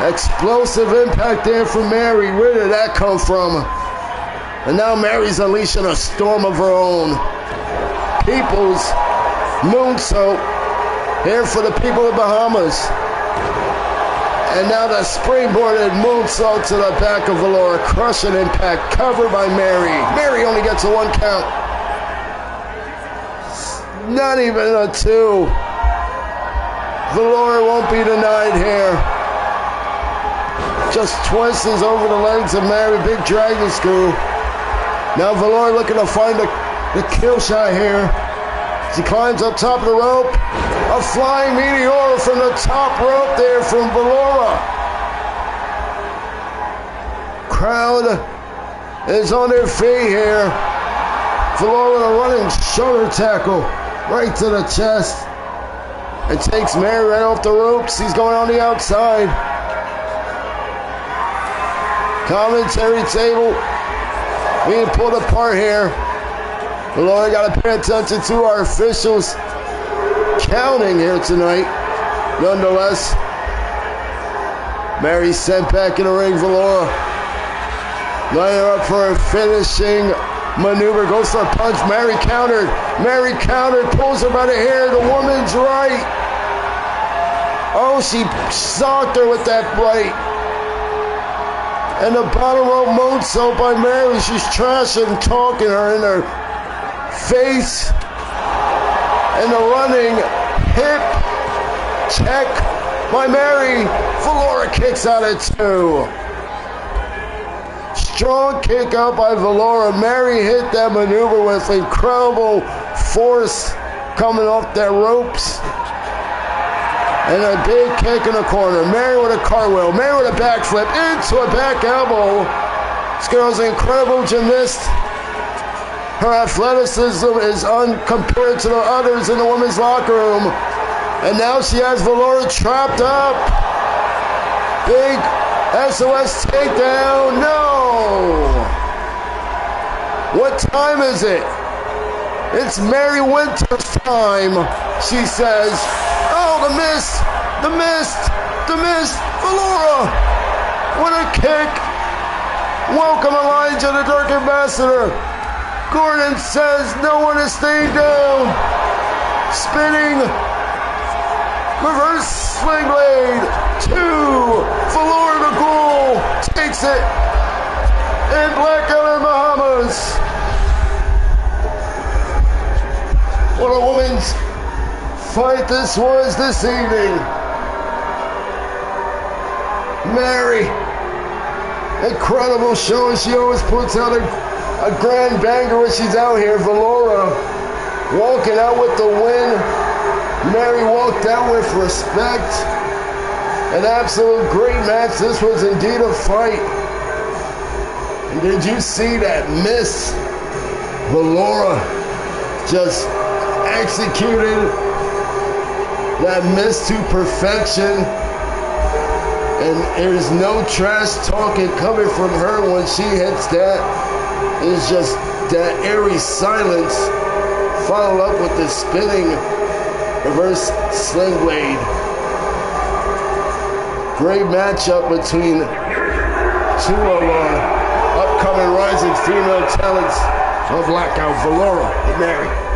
[SPEAKER 3] Explosive impact there from Mary. Where did that come from? And now Mary's unleashing a storm of her own. People's moonsault here for the people of Bahamas. And now the springboarded moonsault to the back of Valora. Crushing impact, covered by Mary. Mary only gets a 1 count. Not even a 2. Valora won't be denied here. just twists over the legs of Mary. Big dragon screw. Now Valora looking to find the kill shot here. She climbs up top of the rope. A flying meteor from the top rope there from Valora. Crowd is on their feet here. Valora with a running shoulder tackle right to the chest. And takes Mary right off the ropes. He's going on the outside. Commentary table being pulled apart here. Valora got to pay attention to our officials counting here tonight. Nonetheless, Mary sent back in the ring. Valora lining her up for a finishing maneuver. Goes for a punch. Mary countered. Mary countered. Pulls her by the hair. The woman's right. Oh, she socked her with that right. And the bottom rope moonsault by Mary. She's trashing, talking her in her face. And the running hip check by Mary. Valora kicks out at 2. Strong kick out by Valora. Mary hit that maneuver with incredible force coming off their ropes. And a big kick in the corner. Mary with a cartwheel. Mary with a backflip into a back elbow. This girl's an incredible gymnast. Her athleticism is uncompared to the others in the women's locker room. And now she has Valora trapped up. Big SOS takedown. No. What time is it? It's Mary Winter's time, she says. Oh, the mist. Valora with a kick. Welcome, Elijah, the Dark Ambassador. Gordon says no one is staying down. Spinning. Reverse sling blade. 2. Valora the Ghoul takes it. And Blackout in Bahamas. What a woman's fight this was this evening. Mary, incredible show. She always puts out a grand banger when she's out here. Valora walking out with the win. Mary walked out with respect. An absolute great match. This was indeed a fight. And did you see that miss? Valora just executed that miss to perfection. And there's no trash talking coming from her when she hits that. It's just that airy silence followed up with the spinning reverse sling blade. Great matchup between two of our upcoming rising female talents of Blackout, Valora and Mary.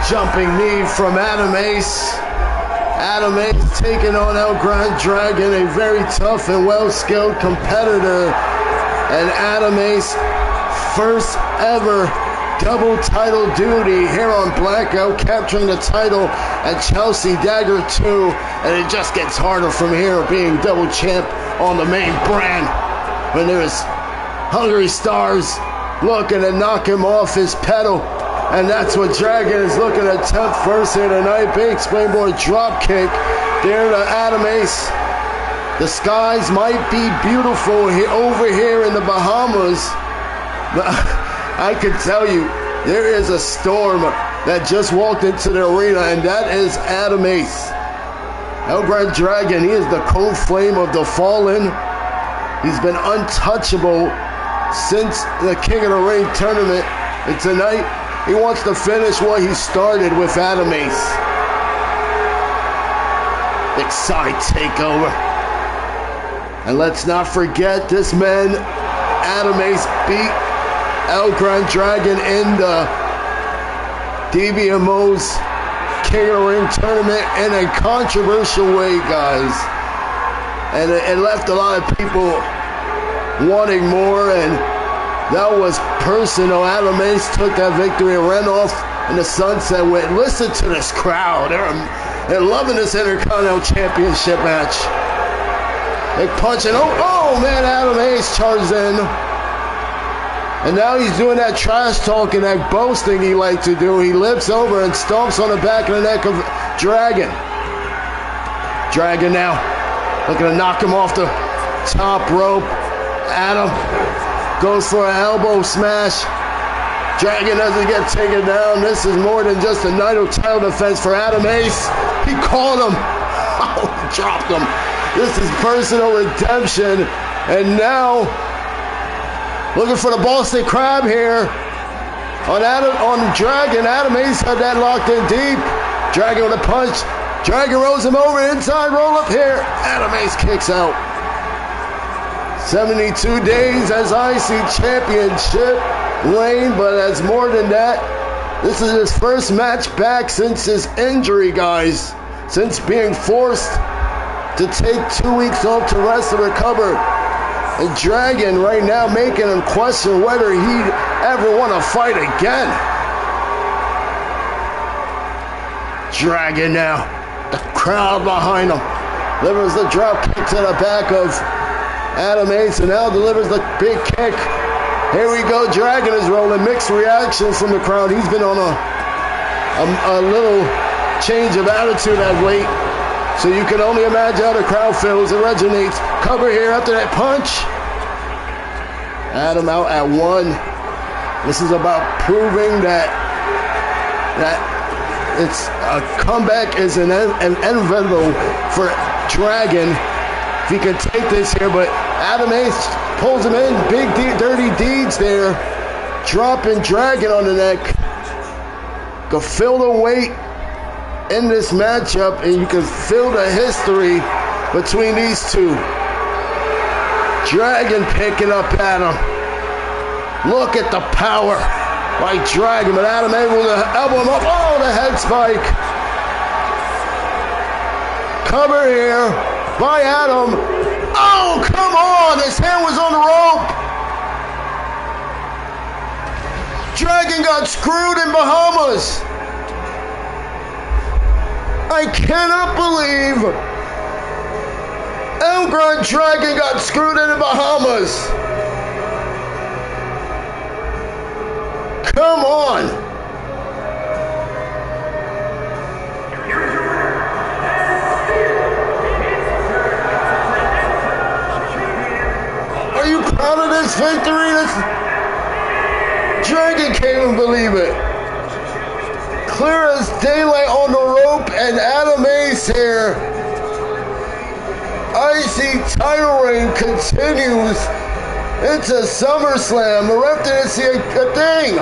[SPEAKER 3] jumping knee from Adam Ace. Adam Ace taking on El Gran Dragon, a very tough and well-skilled competitor. And Adam Ace, first ever double title duty here on Blackout, capturing the title at Chelsea Dagger 2. And it just gets harder from here, being double champ on the main brand. When there's Hungry Stars looking to knock him off his pedal. And that's what Dragon is looking to attempt first here tonight. Big springboard drop kick there to Adam Ace. The skies might be beautiful over here in the Bahamas, but I can tell you, there is a storm that just walked into the arena, and that is Adam Ace. El Gran Dragon, he is the cold flame of the Fallen. He's been untouchable since the King of the Ring tournament, and tonight he wants to finish what he started with Adam Ace. Big side takeover. And let's not forget, this man, Adam Ace, beat El Gran Dragon in the DBMO's King of the Ring tournament in a controversial way, guys. And it left a lot of people wanting more, and that was personal. Adam Ace took that victory and ran off in the sunset with, listen to this crowd. They're loving this Intercontinental Championship match. Big punch, and oh man, Adam Ace charges in. And now he's doing that trash talking, that boasting he liked to do. He lifts over and stomps on the back of the neck of Dragon. Dragon now looking to knock him off the top rope. Adam goes for an elbow smash. Dragon doesn't get taken down. This is more than just a title defense for Adam Ace. He caught him. Oh, he dropped him. This is personal redemption. And now, looking for the Boston Crab here on Dragon. Adam Ace had that locked in deep. Dragon with a punch. Dragon rolls him over. Inside roll up here. Adam Ace kicks out. 72 days as IC Championship reign, but as more than that, this is his first match back since his injury, guys. Since being forced to take 2 weeks off to rest and recover. And Dragon right now making him question whether he'd ever want to fight again. Dragon now, the crowd behind him, delivers the drop kick to the back of Adam Ace, and now delivers the big kick. Here we go, Dragon is rolling. Mixed reactions from the crowd. He's been on a little change of attitude as late, so you can only imagine how the crowd feels. It resonates. Cover here after that punch. Adam out at 1. This is about proving that it's a comeback is an inevitable for Dragon. If he can take this here, but Adam Ace pulls him in. Big dirty deeds there. Dropping Dragon on the neck. Can feel the weight in this matchup, and you can feel the history between these two. Dragon picking up Adam. Look at the power by Dragon, but Adam able to elbow him up. Oh, the head spike. Cover here by Adam. Oh, come on! His hand was on the rope. Dragon got screwed in Bahamas. I cannot believe El Gran Dragon got screwed in the Bahamas. Come on. Are you proud of this victory? Dragon can't even believe it. Clear as daylight on the rope, and Adam Ace here. IC title reign continues into SummerSlam. The ref didn't see a thing.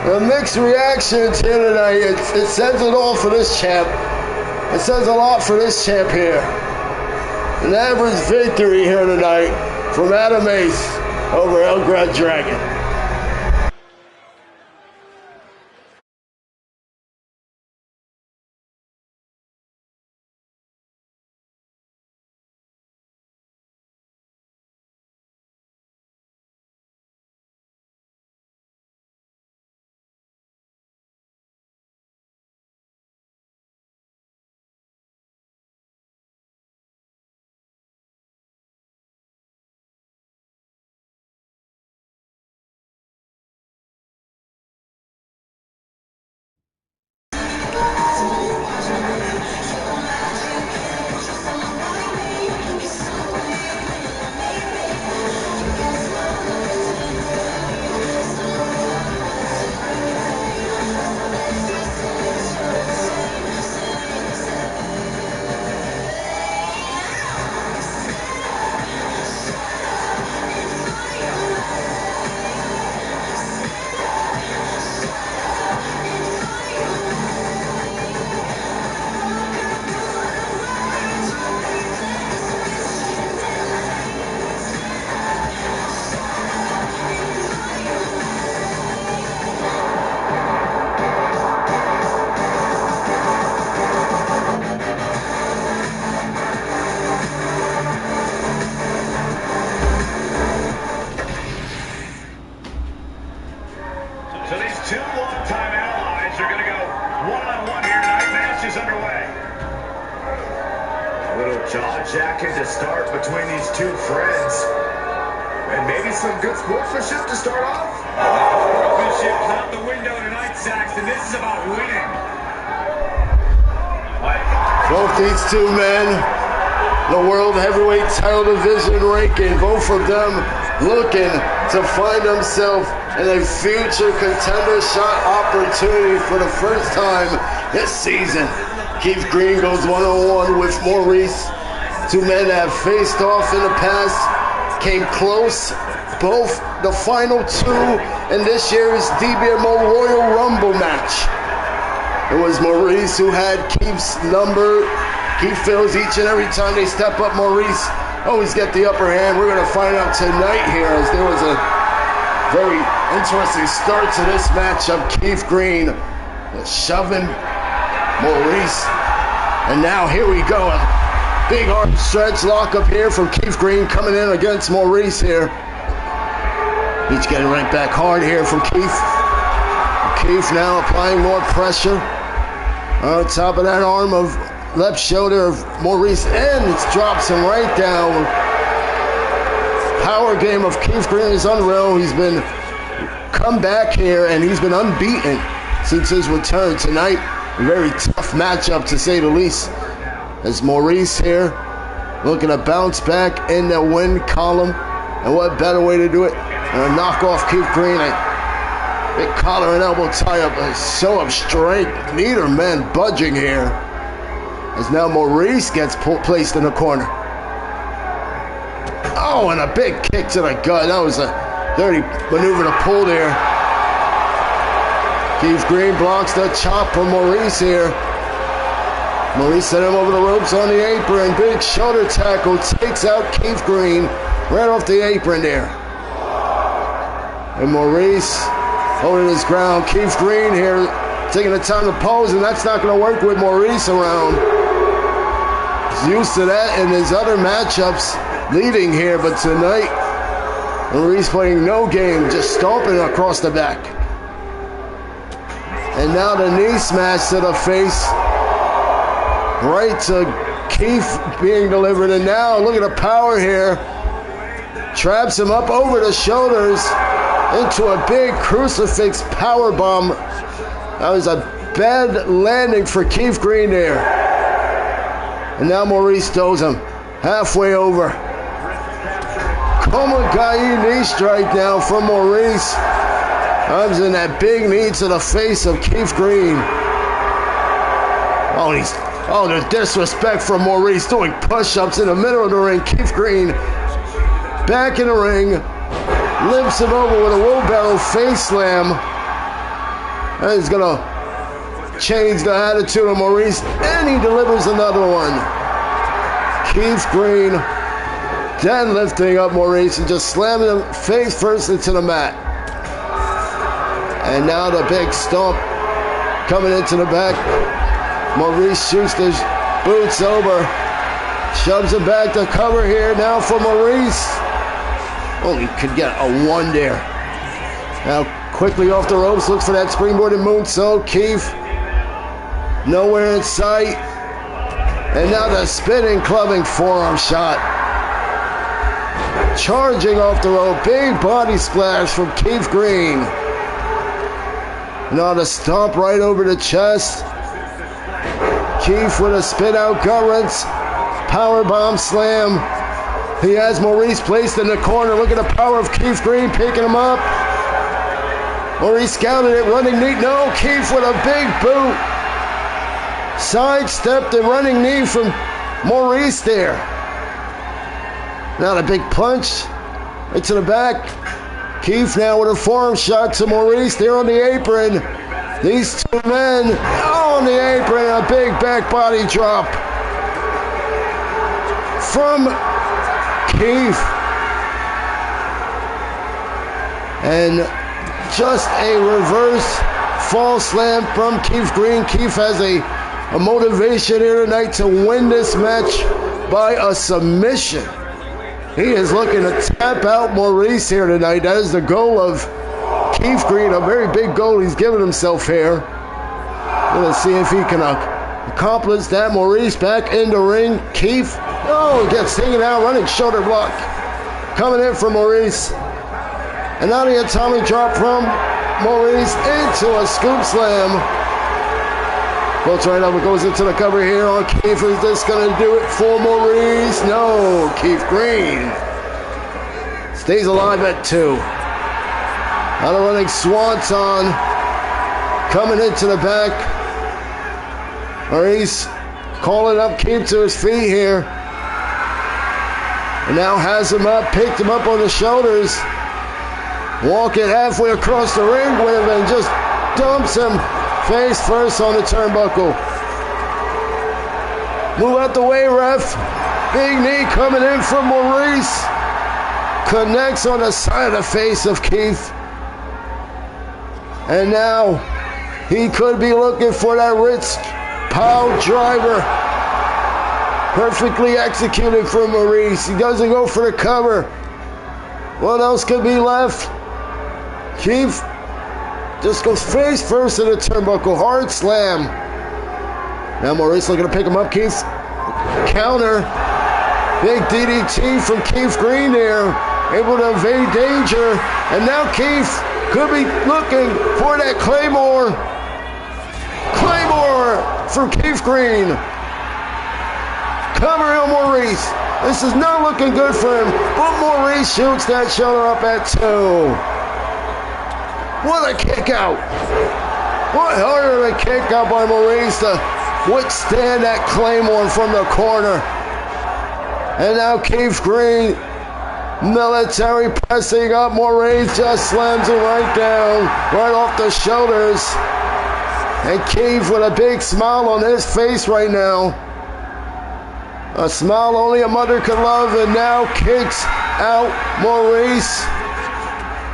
[SPEAKER 3] The mixed reactions here tonight, it says it all for this champ. It says a lot for this champ here. An average victory here tonight from Adam Ace. over Elgrad Dragon.
[SPEAKER 2] So these two long-time allies are going to go one-on-one here tonight. Match is underway. A little jaw-jacking to start between these two friends. And maybe some good sportsmanship to start off. Sportsmanship's out the window tonight, Saxton. This is about winning.
[SPEAKER 3] Both these two men, the World Heavyweight Title Division ranking, both of them looking to find themselves in a future contender shot opportunity for the first time this season. Keith Green goes one-on-one with Maurice. Two men that have faced off in the past, came close, both the final two in this year's DBMO Royal Rumble match. It was Maurice who had Keith's number. Keith feels each and every time they step up, Maurice always get the upper hand. We're going to find out tonight here, as there was a very interesting start to this matchup. Keith Green shoving Maurice. And now here we go. A big arm stretch lock up here from Keith Green coming in against Maurice here. Each getting right back hard here from Keith. Keith now applying more pressure on top of that arm of left shoulder of Maurice, and it drops him right down. Power game of Keith Green is unreal. He's been come back here and he's been unbeaten since his return tonight. A very tough matchup to say the least, as Maurice here looking to bounce back in the win column. And what better way to do it than to knock off Keith Green. Big collar and elbow tie-up, a show of strength. Neither man budging here, as now Maurice gets placed in the corner. Oh, and a big kick to the gut. That was a dirty maneuver to pull there. Keith Green blocks the chop from Maurice here. Maurice sent him over the ropes on the apron. Big shoulder tackle takes out Keith Green right off the apron there. And Maurice holding his ground. Keith Green here taking the time to pose, and that's not going to work with Maurice around. He's used to that in his other matchups leading here, but tonight Maurice playing no game, just stomping across the back. And now the knee smash to the face, right to Keith being delivered. And now look at the power here. Traps him up over the shoulders into a big crucifix power bomb. That was a bad landing for Keith Green there. And now Maurice throws him halfway over. Komagai knee strike now from Maurice. Comes in that big knee to the face of Keith Green. Oh, there's disrespect from Maurice doing push-ups in the middle of the ring. Keith Green back in the ring, limps him over with a wheelbarrow face slam. And he's gonna change the attitude of Maurice, and he delivers another one. Keith Green deadlifting up Maurice and just slamming him face first into the mat. And now the big stomp coming into the back. Maurice shoots the boots over, shoves him back to cover here now for Maurice. Only could get a 1 there. Now quickly off the ropes, looks for that springboarded moonsault. Keith nowhere in sight. And now the spinning clubbing forearm shot. Charging off the rope, big body splash from Keith Green. Now the stomp right over the chest. Keith with a spit out gut wrench, powerbomb slam. He has Maurice placed in the corner. Look at the power of Keith Green picking him up. Maurice scouted it, running knee. No, Keith with a big boot. Sidestepped and running knee from Maurice there. Now the big punch right to the back. Keith now with a forearm shot to Maurice there on the apron. These two men on the apron, a big back body drop from Keith. And just a reverse fall slam from Keith Green. Keith has a motivation here tonight to win this match by a submission. He is looking to tap out Maurice here tonight. That is the goal of Keith Green, a very big goal he's given himself here. Let's see if he can accomplish that. Maurice back in the ring. Keith, gets taken out, running shoulder block. Coming in for Maurice. And now the atomic drop from Maurice into a scoop slam. Floats right up, it goes into the cover here on Keith. Is this going to do it for Maurice? No, Keith Green stays alive at 2. Now the running swanton coming into the back. Maurice calling up Keith to his feet here. And now has him up, picked him up on the shoulders. Walking halfway across the ring with him and just dumps him face first on the turnbuckle. Move out the way, ref. Big knee coming in from Maurice. Connects on the side of the face of Keith. And now he could be looking for that Ritz pow driver. Perfectly executed from Maurice. He doesn't go for the cover. What else could be left? Keith just goes face first in the turnbuckle. Hard slam. Now Maurice looking to pick him up. Keith counter. Big DDT from Keith Green there. Able to evade danger. And now Keith could be looking for that Claymore. Claymore from Keith Green. Cover on Maurice. This is not looking good for him. But Maurice shoots that shoulder up at 2. What a kick out. What harder of a kick out by Maurice to withstand that Claymore from the corner. And now Keith Green, military pressing up. Maurice just slams him right down, right off the shoulders. And Keith with a big smile on his face right now. A smile only a mother could love, and now kicks out Maurice.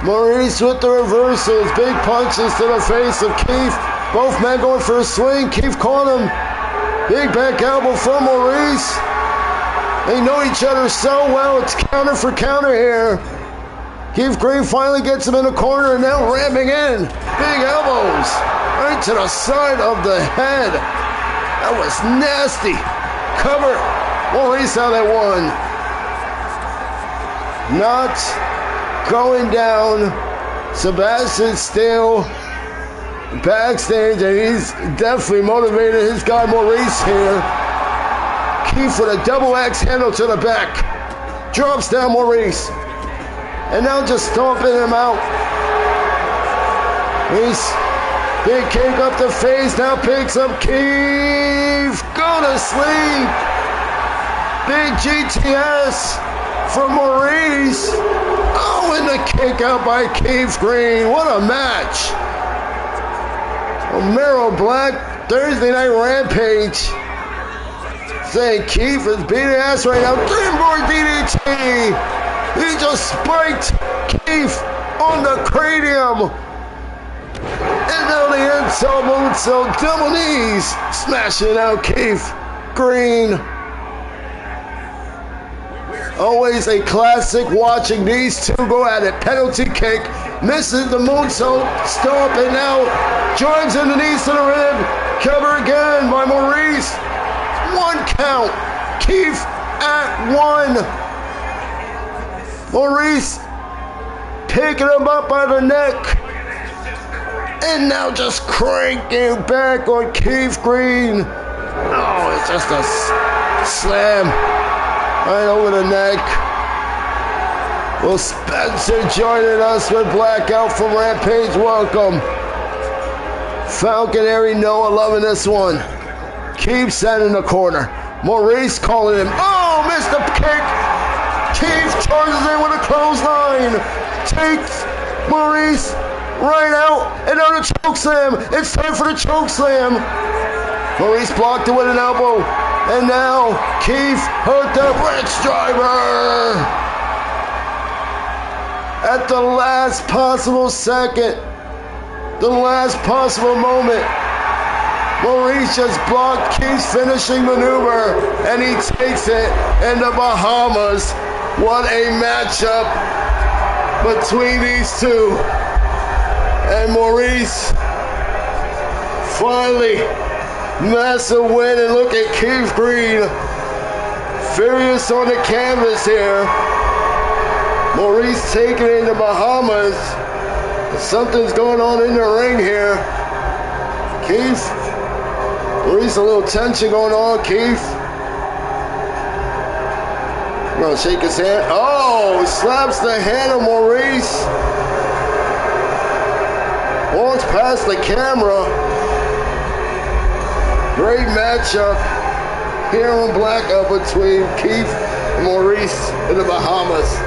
[SPEAKER 3] Maurice with the reversals, big punches to the face of Keith. Both men going for a swing. Keith caught him. Big back elbow from Maurice. They know each other so well. It's counter for counter here. Keith Green finally gets him in the corner and now ramming in. Big elbows right to the side of the head. That was nasty. Cover. Maurice out at 1. Not going down. Sebastian still backstage, and he's definitely motivated his guy Maurice here. Keith with a double axe handle to the back. Drops down Maurice. And now just stomping him out. Maurice, big kick up the face, now picks up Keith. Go to sleep. Big GTS from Maurice. Oh, and the kick out by Keith Green. What a match. Romero Black, Thursday Night Rampage. saying Keith is beating ass right now. Dreamboard DDT. He just spiked Keith on the cranium. And now the inside moonsault, double knees, smashing out Keith Green. Always a classic watching these two go at it. Penalty kick, misses the moonsault, stomp, and now joins in the knees to the rib. Cover again by Maurice. 1 count. Keith at 1. Maurice picking him up by the neck. And now just cranking back on Keith Green. Oh, it's just a slam right over the neck. Will Spencer joining us with Blackout from Rampage. Welcome. Falconary Noah loving this one. Keith set in the corner. Maurice calling him. Oh, missed the kick. Keith charges in with a clothesline. Takes Maurice right out, and now the choke slam. It's time for the choke slam. Maurice blocked it with an elbow, and now Keith hurt the bridge driver at the last possible second, the last possible moment. Maurice just blocked Keith's finishing maneuver, and he takes it in the Bahamas. What a matchup between these two. And Maurice finally massive win, and look at Keith Green furious on the canvas here. Maurice taking it in the Bahamas. Something's going on in the ring here. Keith, Maurice, a little tension going on. Keith, you gonna shake his hand? Oh, slaps the hand of Maurice. Walks past the camera. Great matchup here on Blackout between Keith and Maurice in the Bahamas.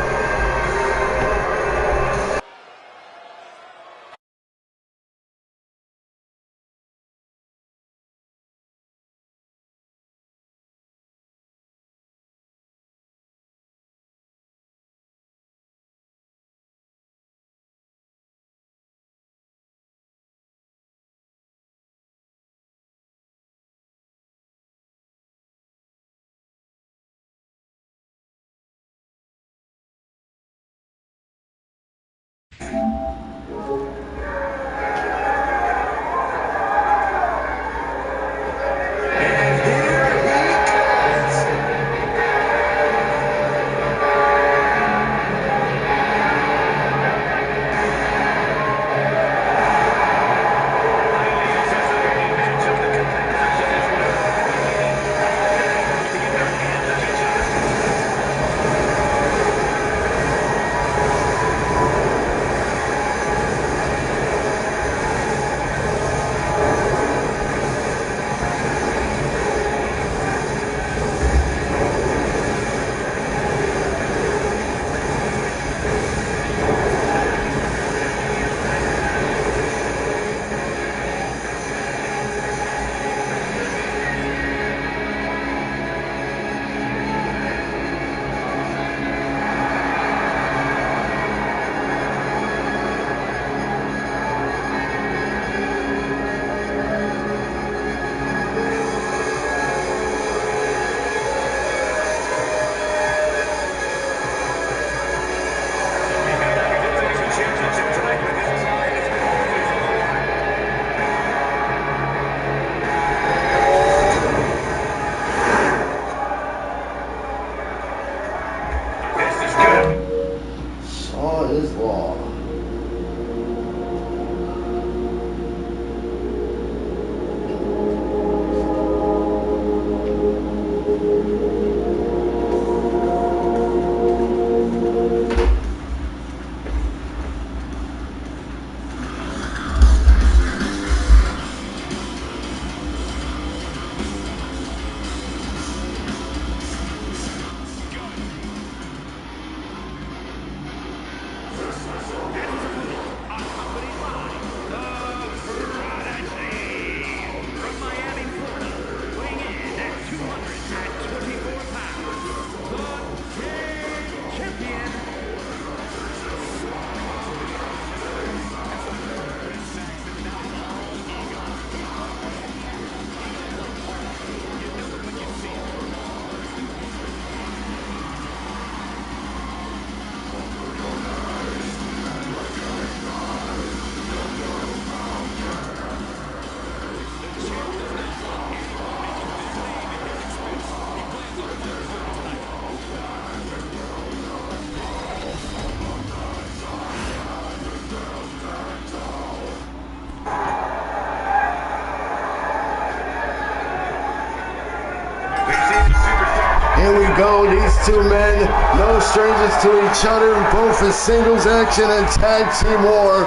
[SPEAKER 3] two men, no strangers to each other, both in singles action and tag team war.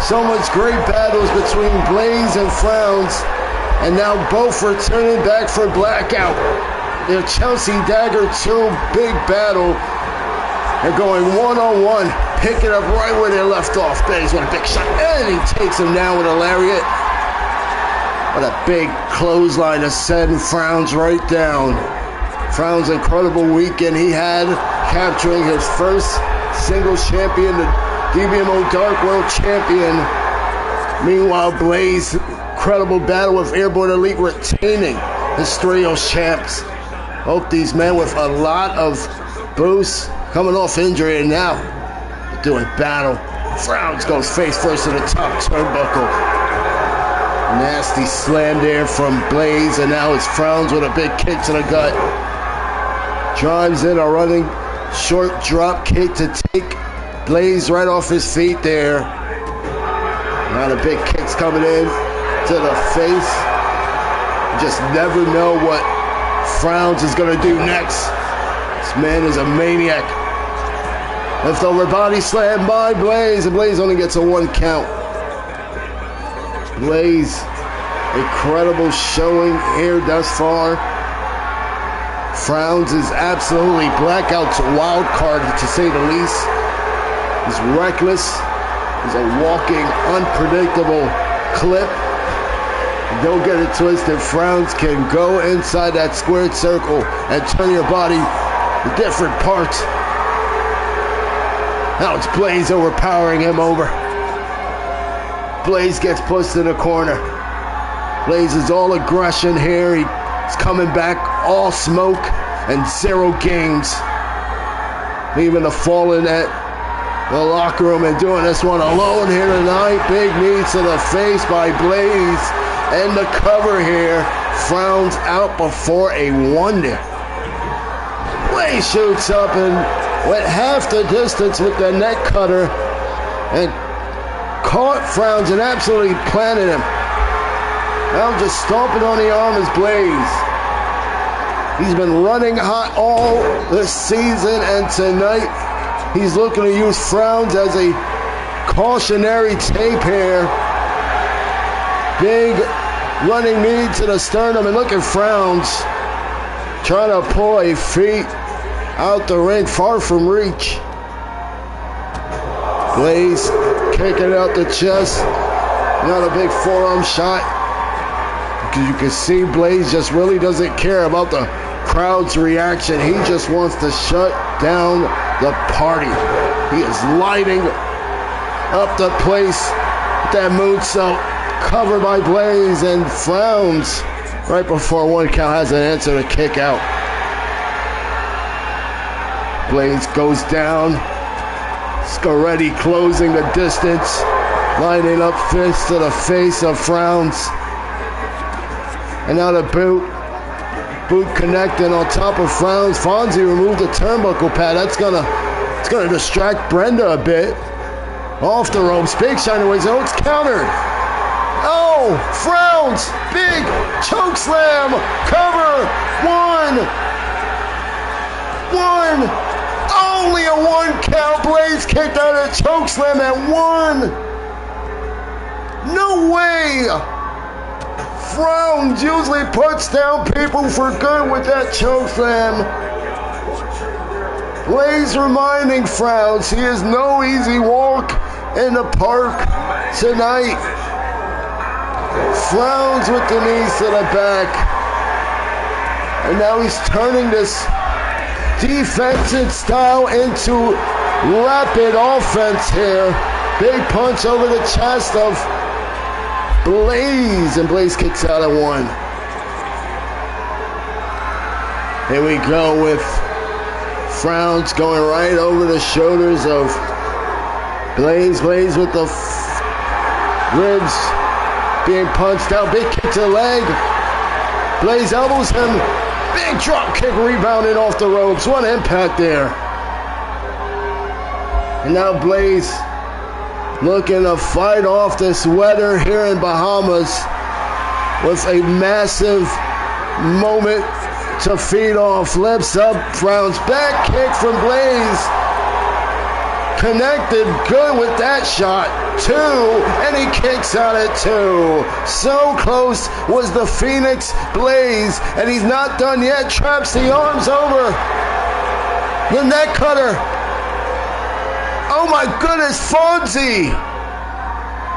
[SPEAKER 3] So much great battles between Blaze and Frowns, and now both returning back for Blackout. Their Chelsea Dagger 2 big battle. They're going one-on-one, picking up right where they left off. Blaze with a big shot, and he takes him down with a lariat. What a big clothesline to send Frowns right down. Frowns' incredible weekend he had, capturing his first singles champion, the DBMO Dark World Champion. Meanwhile, Blaze, incredible battle with Airborne Elite, retaining his trios champs. Both these men with a lot of boosts, coming off injury, and now doing battle. Frowns goes face first to the top turnbuckle. Nasty slam there from Blaze, and now it's Frowns with a big kick to the gut. Drives in a running short drop kick to take Blaze right off his feet there. Now the big kick's coming in to the face. You just never know what Frowns is going to do next. This man is a maniac. Leftover body slam by Blaze, and Blaze only gets a 1 count. Blaze, incredible showing here thus far. Frowns is absolutely Blackout's wild card, to say the least. He's reckless. He's a walking, unpredictable clip. Don't get it twisted. Frowns can go inside that squared circle and turn your body to different parts. Now it's Blaze overpowering him over. Blaze gets pushed in the corner. Blaze is all aggression here. He's coming back all smoke and 0 games. Leaving the Fallen at the locker room and doing this one alone here tonight. Big knee to the face by Blaze. And the cover here. Frowns out before a wonder. Blaze shoots up and went half the distance with the neck cutter and caught Frowns and absolutely planted him. Now just stomping on the arm is Blaze. He's been running hot all this season, and tonight he's looking to use Frowns as a cautionary tape here. Big running knee to the sternum, and look at Frowns trying to pull a feet out the ring, far from reach. Blaze kicking out the chest. Another big forearm shot. You can see Blaze just really doesn't care about the crowd's reaction. He just wants to shut down the party. He is lighting up the place with that moonsault, covered by Blaze, and Frowns right before 1 count has an answer to kick out. Blaze goes down. Scaretti closing the distance, lining up fists to the face of Frowns. And now the boot connecting on top of Frowns. Fonzie removed the turnbuckle pad. It's gonna distract Brenda a bit. Off the ropes, big shiny ways. Oh, it's countered. Oh, Frowns, big choke slam, cover, 1. Only a 1 count. Blaze kicked out a choke slam at 1. No way. Frowns usually puts down people for good with that choke slam. Blaze reminding Frowns he is no easy walk in the park tonight. Frowns with the knees to the back. And now he's turning this defensive style into rapid offense here. Big punch over the chest of Blaze, and Blaze kicks out at 1. Here we go with Frowns going right over the shoulders of Blaze. Blaze with the ribs being punched out. Big kick to the leg. Blaze elbows him. Big drop kick rebounding off the ropes. What impact there. And now Blaze looking to fight off this weather here in Bahamas with a massive moment to feed off. Lifts up, frowns back, kick from Blaze. Connected good with that shot. 2, and he kicks out at 2. So close was the Phoenix Blaze, and he's not done yet. Traps the arms over the neck cutter. Oh my goodness, Fonzie!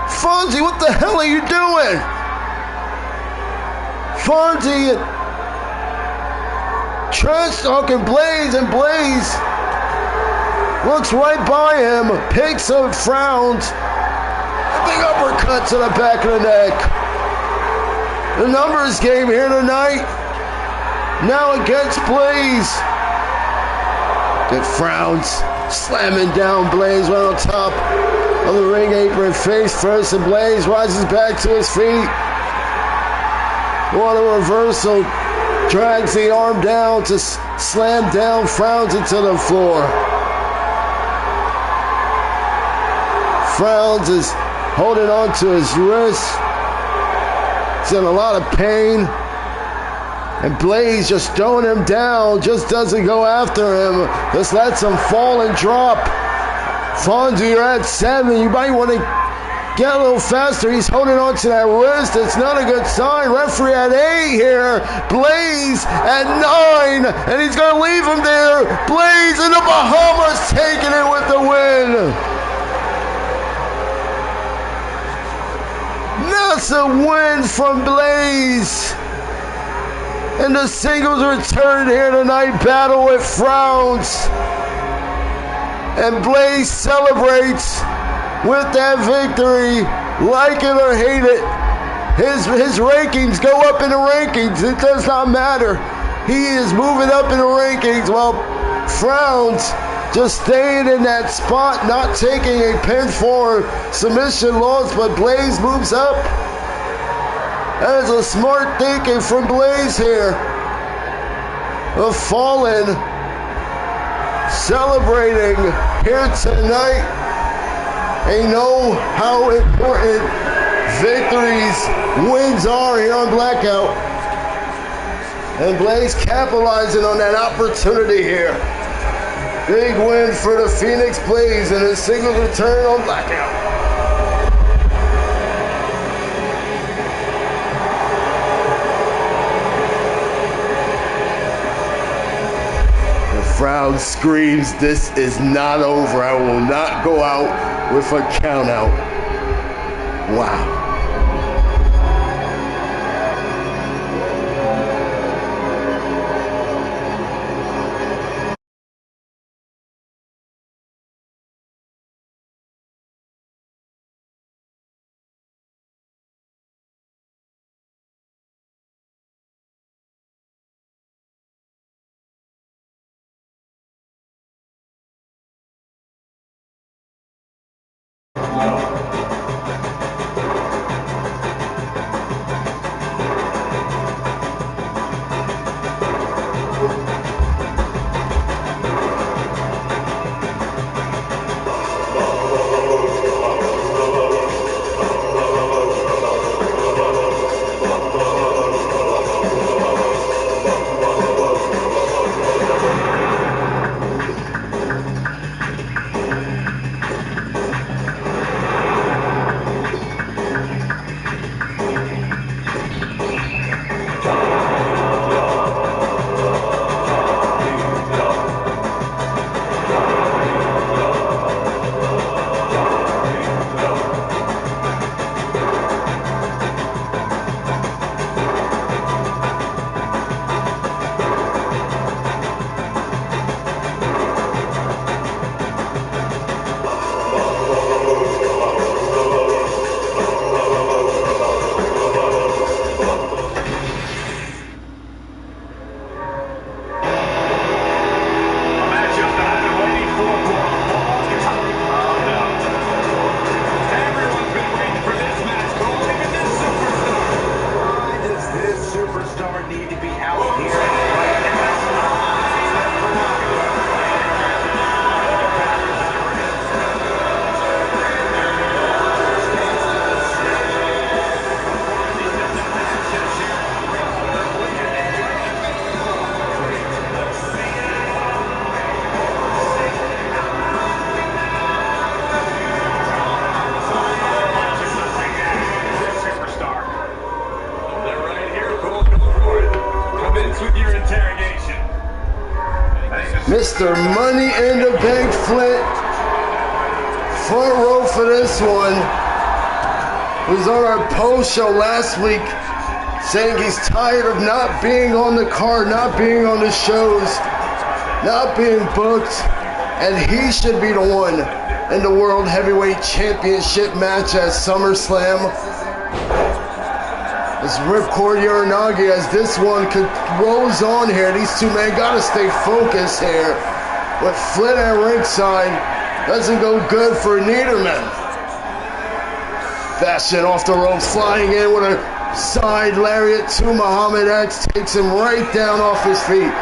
[SPEAKER 3] Fonzie, what the hell are you doing? Fonzie, trash talking Blaze, and Blaze looks right by him, picks up, frowns, big uppercut to the back of the neck. The numbers game here tonight, now against Blaze. Good frowns, slamming down Blaze right on top of the ring apron, face first, and Blaze rises back to his feet. What a reversal, drags the arm down to slam down, frowns into the floor. Frowns is holding on to his wrist. He's in a lot of pain. And Blaze just throwing him down, just doesn't go after him. Just lets him fall and drop. Fonzie, you're at 7. You might want to get a little faster. He's holding on to that wrist. It's not a good sign. Referee at 8 here. Blaze at 9. And he's going to leave him there. Blaze in the Bahamas taking it with the win. That's a win from Blaze. And the singles return here tonight. Battle with frowns. And Blaze celebrates with that victory. Like it or hate it. His rankings go up in the rankings. It does not matter. He is moving up in the rankings while frowns just staying in that spot, not taking a pinfall submission loss, but Blaze moves up. That is a smart thinking from Blaze here. Of Fallen celebrating here tonight. They know how important victories, wins are here on Blackout. And Blaze capitalizing on that opportunity here. Big win for the Phoenix Blaze and his singles return on Blackout. The Frown screams, "This is not over. I will not go out with a count out." Wow. Mr. Money in the Bank Flint. Front row for this one. Was on our post show last week saying he's tired of not being on the card, not being on the shows, not being booked, and he should be the one in the World Heavyweight Championship match at SummerSlam. It's Ripcord Uranagi as this one rolls on here. These two men gotta stay focused here. With Flint at ringside, doesn't go good for neither man. Bastion off the ropes, flying in with a side lariat to Muhammad X, takes him right down off his feet.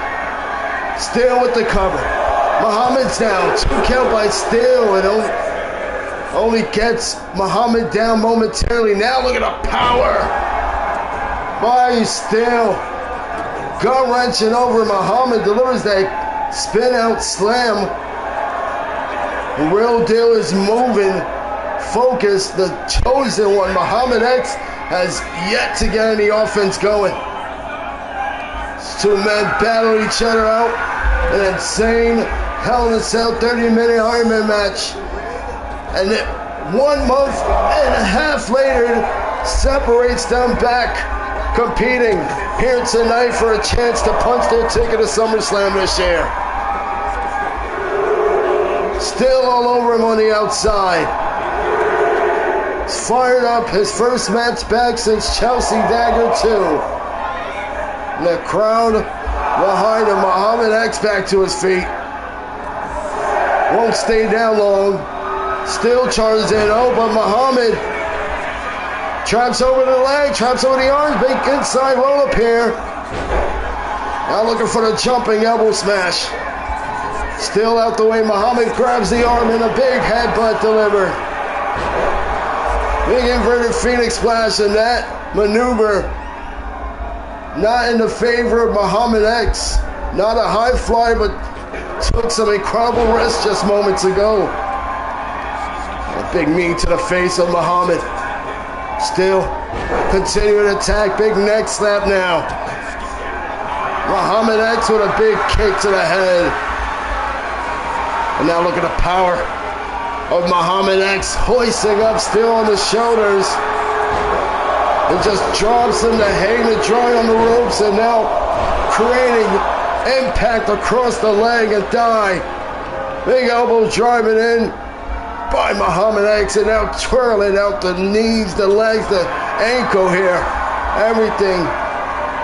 [SPEAKER 3] Still with the cover. Muhammad's down, 2 count by Still, and only gets Muhammad down momentarily. Now look at the power by Still. Gut wrenching over Muhammad, delivers that spin out slam. The real deal is moving, focused, the chosen one. Muhammad X has yet to get any offense going. These two men battle each other out. An insane Hell in a Cell 30-minute Iron Man match. And then 1 month and a half later, separates them back, competing here tonight for a chance to punch their ticket to SummerSlam this year. Still all over him on the outside. He's fired up, his first match back since Chelsea Dagger 2. And the crowd behind him, Muhammad X back to his feet. Won't stay down long. Still charges in. Oh, but Muhammad traps over the leg, traps over the arms, big inside roll up here. Now looking for the jumping elbow smash. Still out the way, Muhammad grabs the arm and a big headbutt delivered. Big inverted Phoenix splash, and that maneuver not in the favor of Muhammad X. Not a high flyer, but took some incredible risks just moments ago. A big knee to the face of Muhammad. Still continuing to attack, big neck slap now. Muhammad X with a big kick to the head. And now look at the power of Muhammad X, hoisting up Still on the shoulders. And just drops him to Hangman, drawing on the ropes, and now creating impact across the leg and thigh. Big elbow driving in by Muhammad X, and now twirling out the knees, the legs, the ankle here. Everything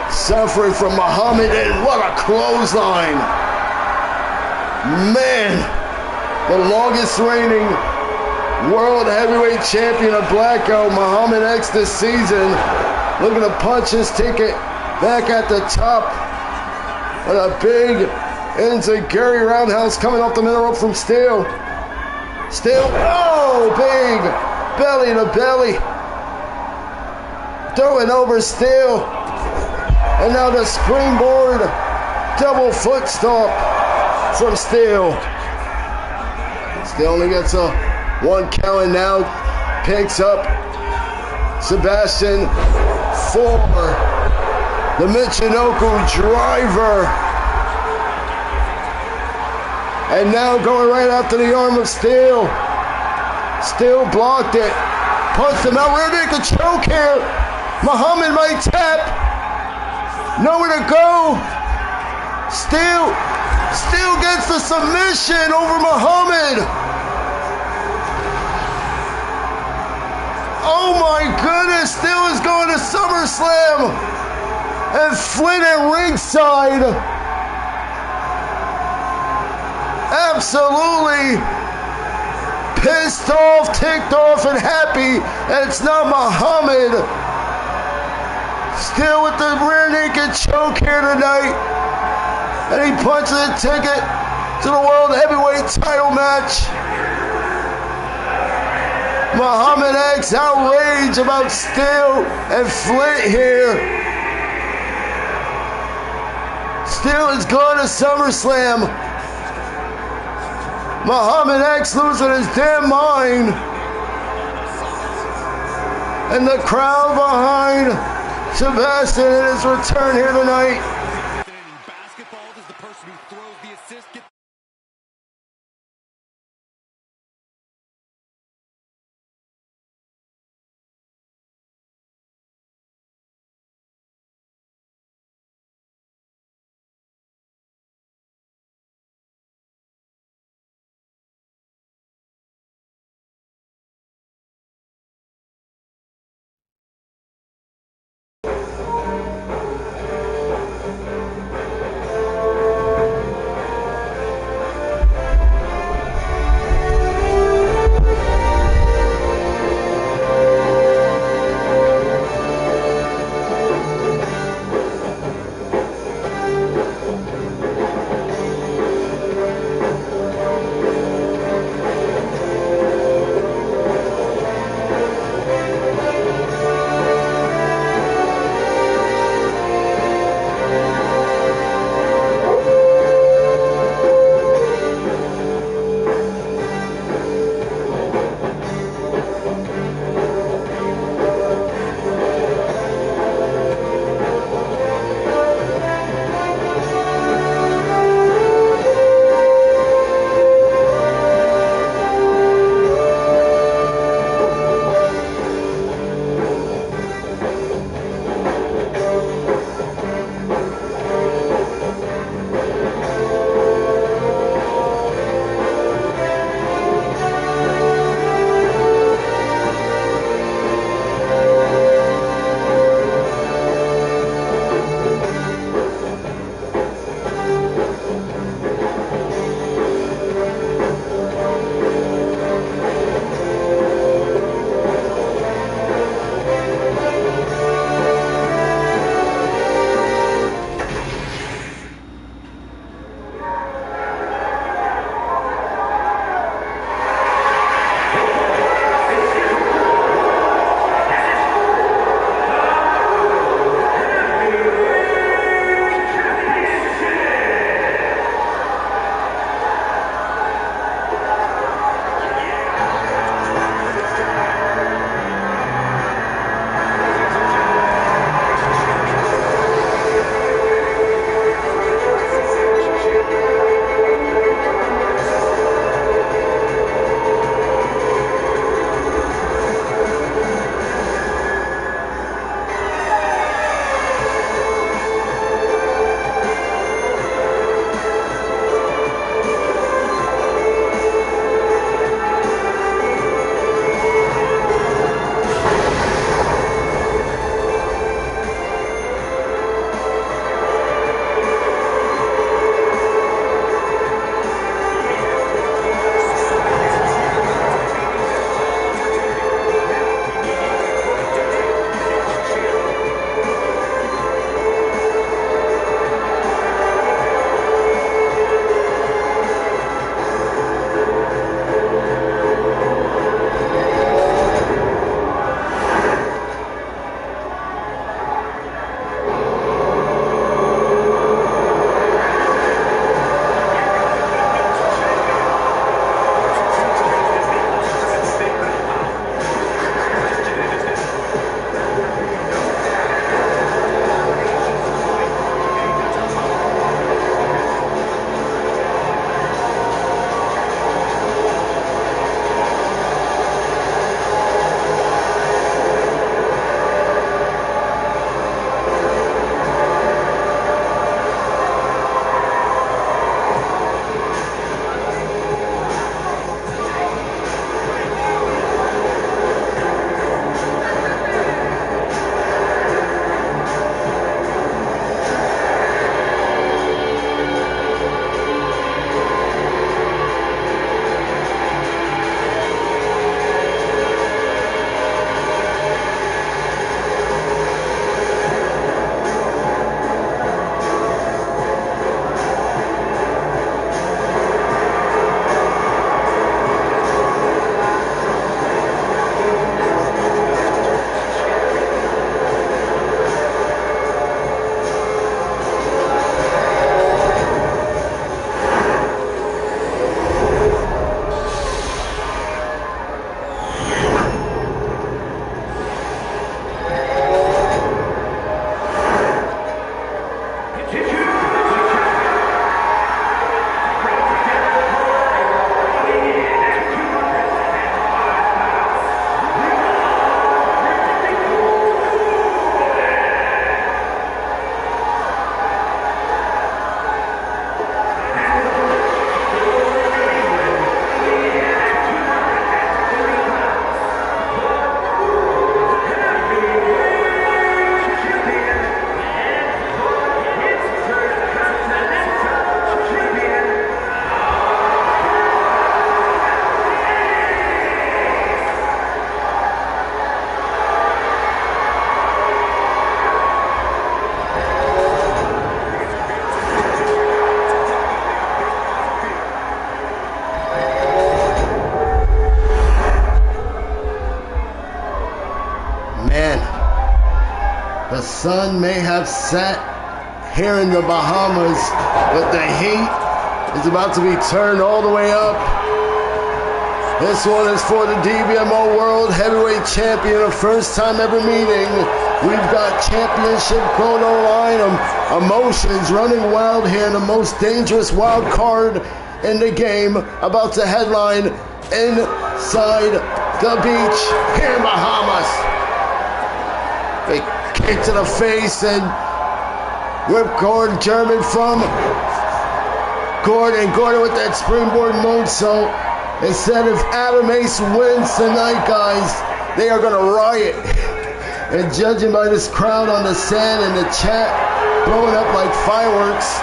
[SPEAKER 3] suffering from Muhammad, and what a clothesline. Man, the longest reigning World Heavyweight Champion of Blackout, Muhammad X, this season, looking to punch his ticket back at the top. And a big enziguri roundhouse coming off the middle rope from Still. Still, oh, big belly to belly. Throwing over Still. And now the springboard double foot stomp from Still. Still only gets a 1 count, and now picks up Sebastian for the Michinoku driver. And now going right after the arm of Still. Still blocked it. Punched him out. Rear naked choke here. Muhammad might tap. Nowhere to go. Still gets the submission over Muhammad. Oh my goodness, Still is going to SummerSlam. And Flint at ringside. Absolutely pissed off, ticked off, and happy that it's not Muhammad. Still with the rear naked choke here tonight. And he punches a ticket to the World Heavyweight title match. Muhammad X outraged about Still and Flint here. Still is going to SummerSlam. Muhammad X losing his damn mind. And the crowd behind Sebastian in his return here tonight. sun may have set here in the Bahamas, but the heat is about to be turned all the way up. This one is for the DBMO World Heavyweight Champion, a first time ever meeting. We've got championship going on line. Emotions running wild here in the most dangerous wild card in the game, about to headline inside the beach here in Bahamas. Big kick to the face and whipcord German from Gordon. Gordon with that springboard moonsault. They said if Adam Ace wins tonight, guys, they are going to riot. And judging by this crowd on the sand and the chat blowing up like fireworks,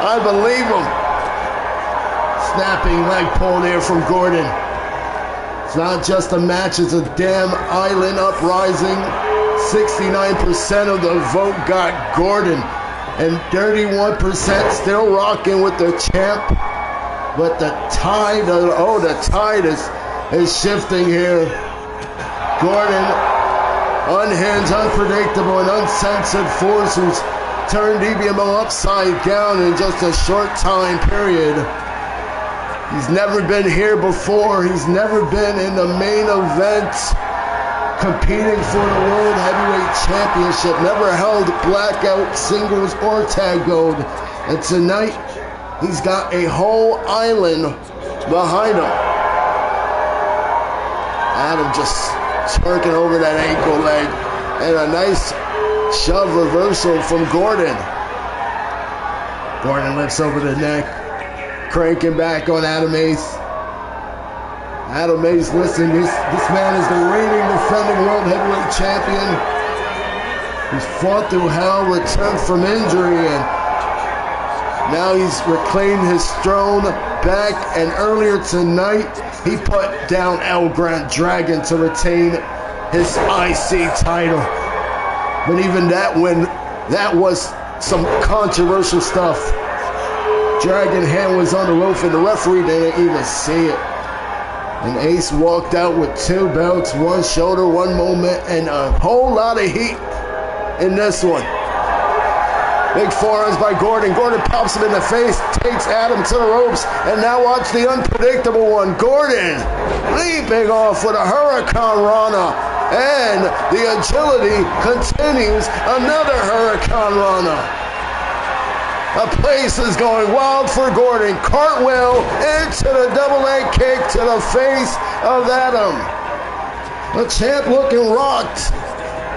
[SPEAKER 3] I believe them. Snapping leg pull there from Gordon. It's not just a match, it's a damn island uprising. 69% of the vote got Gordon, and 31% still rocking with the champ. But the tide, the tide is shifting here. Gordon, unhinged, unpredictable, and uncensored force who's turned DBMO upside down in just a short time period. He's never been here before. He's never been in the main event competing for the World Heavyweight Championship. Never held blackout, singles, or tag gold. And tonight, he's got a whole island behind him. Adam just twerking over that ankle leg. And a nice shove reversal from Gordon. Gordon lifts over the neck, cranking back on Adam Ace. Adam Ace, listen, this man is the reigning defending World Heavyweight Champion. He's fought through hell, returned from injury, and now he's reclaimed his throne back. And earlier tonight, he put down El Grand Dragon to retain his IC title. But even that was some controversial stuff. Dragon hand was on the rope and the referee didn't even see it. And Ace walked out with 2 belts, 1 shoulder, 1 moment, and a whole lot of heat in this one. Big forearms by Gordon. Gordon pops him in the face, takes Adam to the ropes, and now watch the unpredictable one. Gordon leaping off with a Hurricane Rana, and the agility continues. Another Hurricane Rana. The place is going wild for Gordon. Cartwheel into the double leg kick to the face of Adam. The champ looking rocked.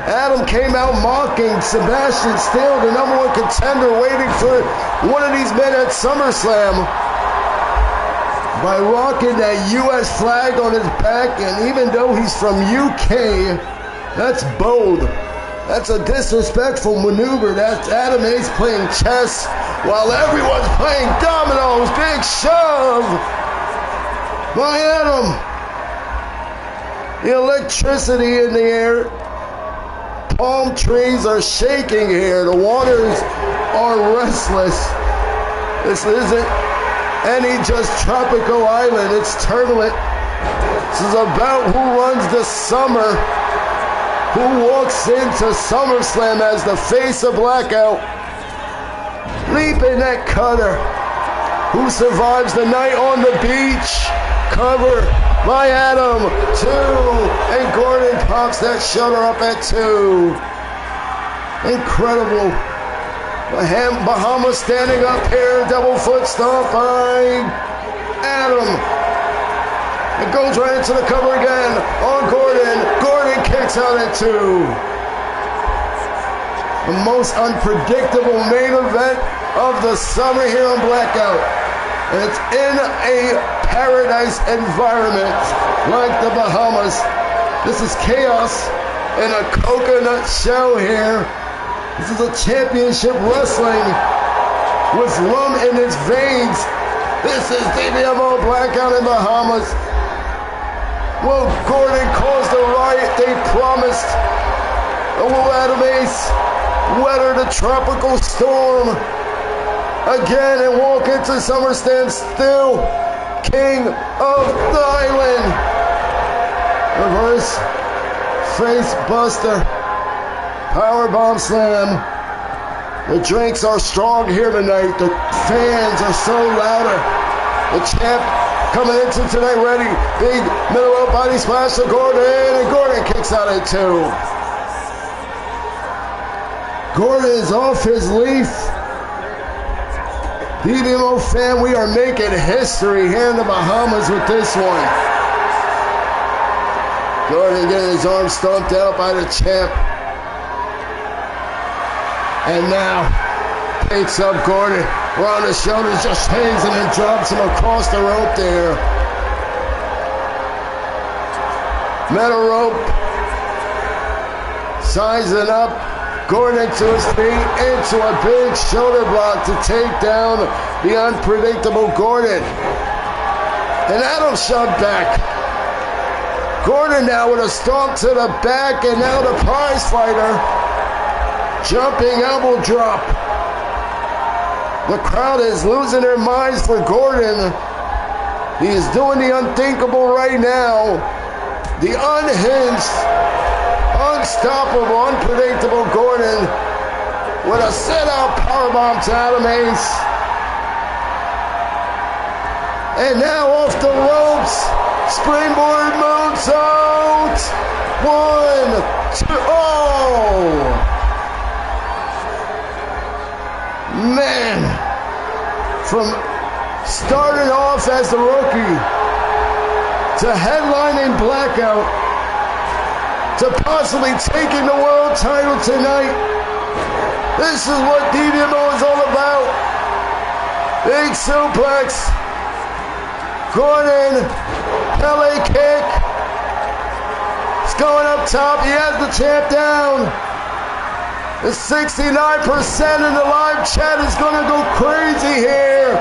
[SPEAKER 3] Adam came out mocking Sebastian Steele, the #1 contender, waiting for one of these men at SummerSlam, by rocking that U.S. flag on his back. And even though he's from UK, that's bold. That's a disrespectful maneuver. That's Adam Ace playing chess while everyone's playing dominoes. Big shove by Adam. The electricity in the air. Palm trees are shaking here. The waters are restless. This isn't any just tropical island. It's turbulent. This is about who runs the summer. Who walks into SummerSlam as the face of Blackout? Leaping that cutter. Who survives the night on the beach? Cover by Adam. 2. And Gordon pops that shoulder up at 2. Incredible. Bahamas standing up here. Double foot stomp by Adam. It goes right into the cover again on Gordon. Gordon kicks out at 2. The most unpredictable main event of the summer here on Blackout. And it's in a paradise environment like the Bahamas. This is chaos in a coconut shell here. This is a championship wrestling with rum in its veins. This is DBMO Blackout in Bahamas. Will Gordon cause the riot they promised? Or will Adam Ace weather the tropical storm again and walk into SummerSlam still king of the island? Reverse face buster. Powerbomb slam. The drinks are strong here tonight. The fans are so louder. The champ coming into tonight ready. Big middle rope body splash to Gordon, and Gordon kicks out at 2. Gordon is off his leaf. DBMO fan, we are making history here in the Bahamas with this one. Gordon getting his arm stomped out by the champ. And now, picks up Gordon. Around the shoulders, just hangs him and drops him across the rope there. Metal rope. Sizing up. Gordon to his feet, into a big shoulder block to take down the unpredictable Gordon. And Adam shoved back. Gordon now with a stomp to the back, and now the prize fighter. Jumping elbow drop. The crowd is losing their minds for Gordon. He is doing the unthinkable right now. The unhinged, unstoppable, unpredictable Gordon with a sit-out powerbomb to Adam Ace. And now off the ropes, springboard moonsault. 1, 2, oh! Man, from starting off as the rookie to headlining Blackout to possibly taking the world title tonight, this is what DBMO is all about. Big suplex, Gordon, LA kick, it's going up top, he has the champ down. The 69% in the live chat is going to go crazy here.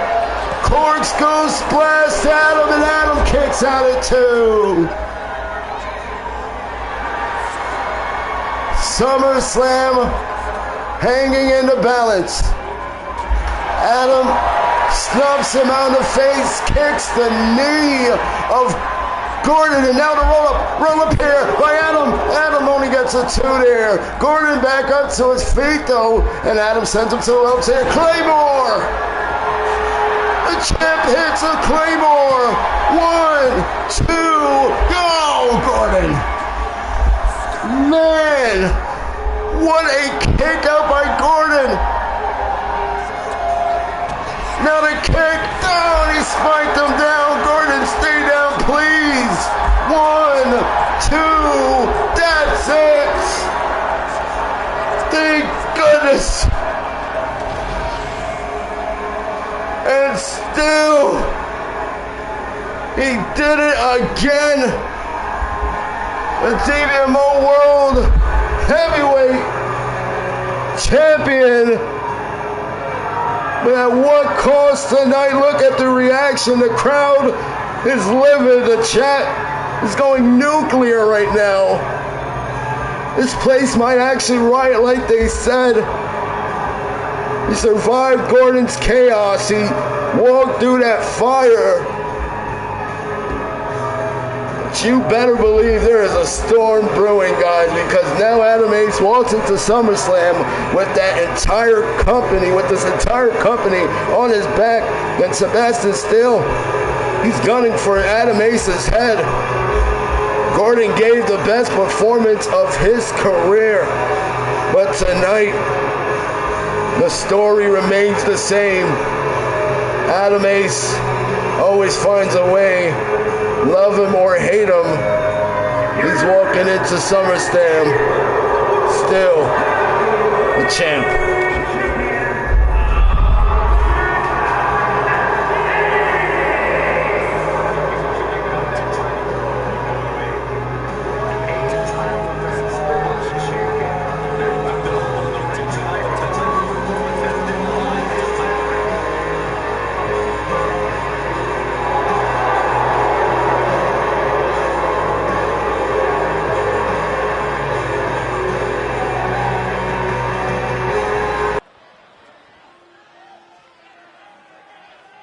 [SPEAKER 3] Corkscrew splash to Adam, and Adam kicks out at 2. SummerSlam hanging in the balance. Adam snubs him on the face, kicks the knee of Gordon, and now the roll up here by Adam. Adam only gets a 2 there. Gordon back up to his feet though, and Adam sends him to the ropes here. Claymore! The champ hits a Claymore. 1, 2, go, Gordon! Man, what a kick out by Gordon! Now the kick down, he spiked him down. Gordon, stay down, please. 1, 2, that's it. Thank goodness. And still, he did it again. The DBMO World Heavyweight Champion. But at what cost tonight? Look at the reaction. The crowd is livid. The chat is going nuclear right now. This place might actually riot like they said. He survived Gordon's chaos. He walked through that fire. But you better believe there is a storm brewing, guys, because now Adam Ace walks into SummerSlam with that entire company, with this entire company on his back, and Sebastian Steele, he's gunning for Adam Ace's head. Gordon gave the best performance of his career, but tonight, the story remains the same. Adam Ace always finds a way. Love him or hate him, he's walking into SummerSlam still the champ.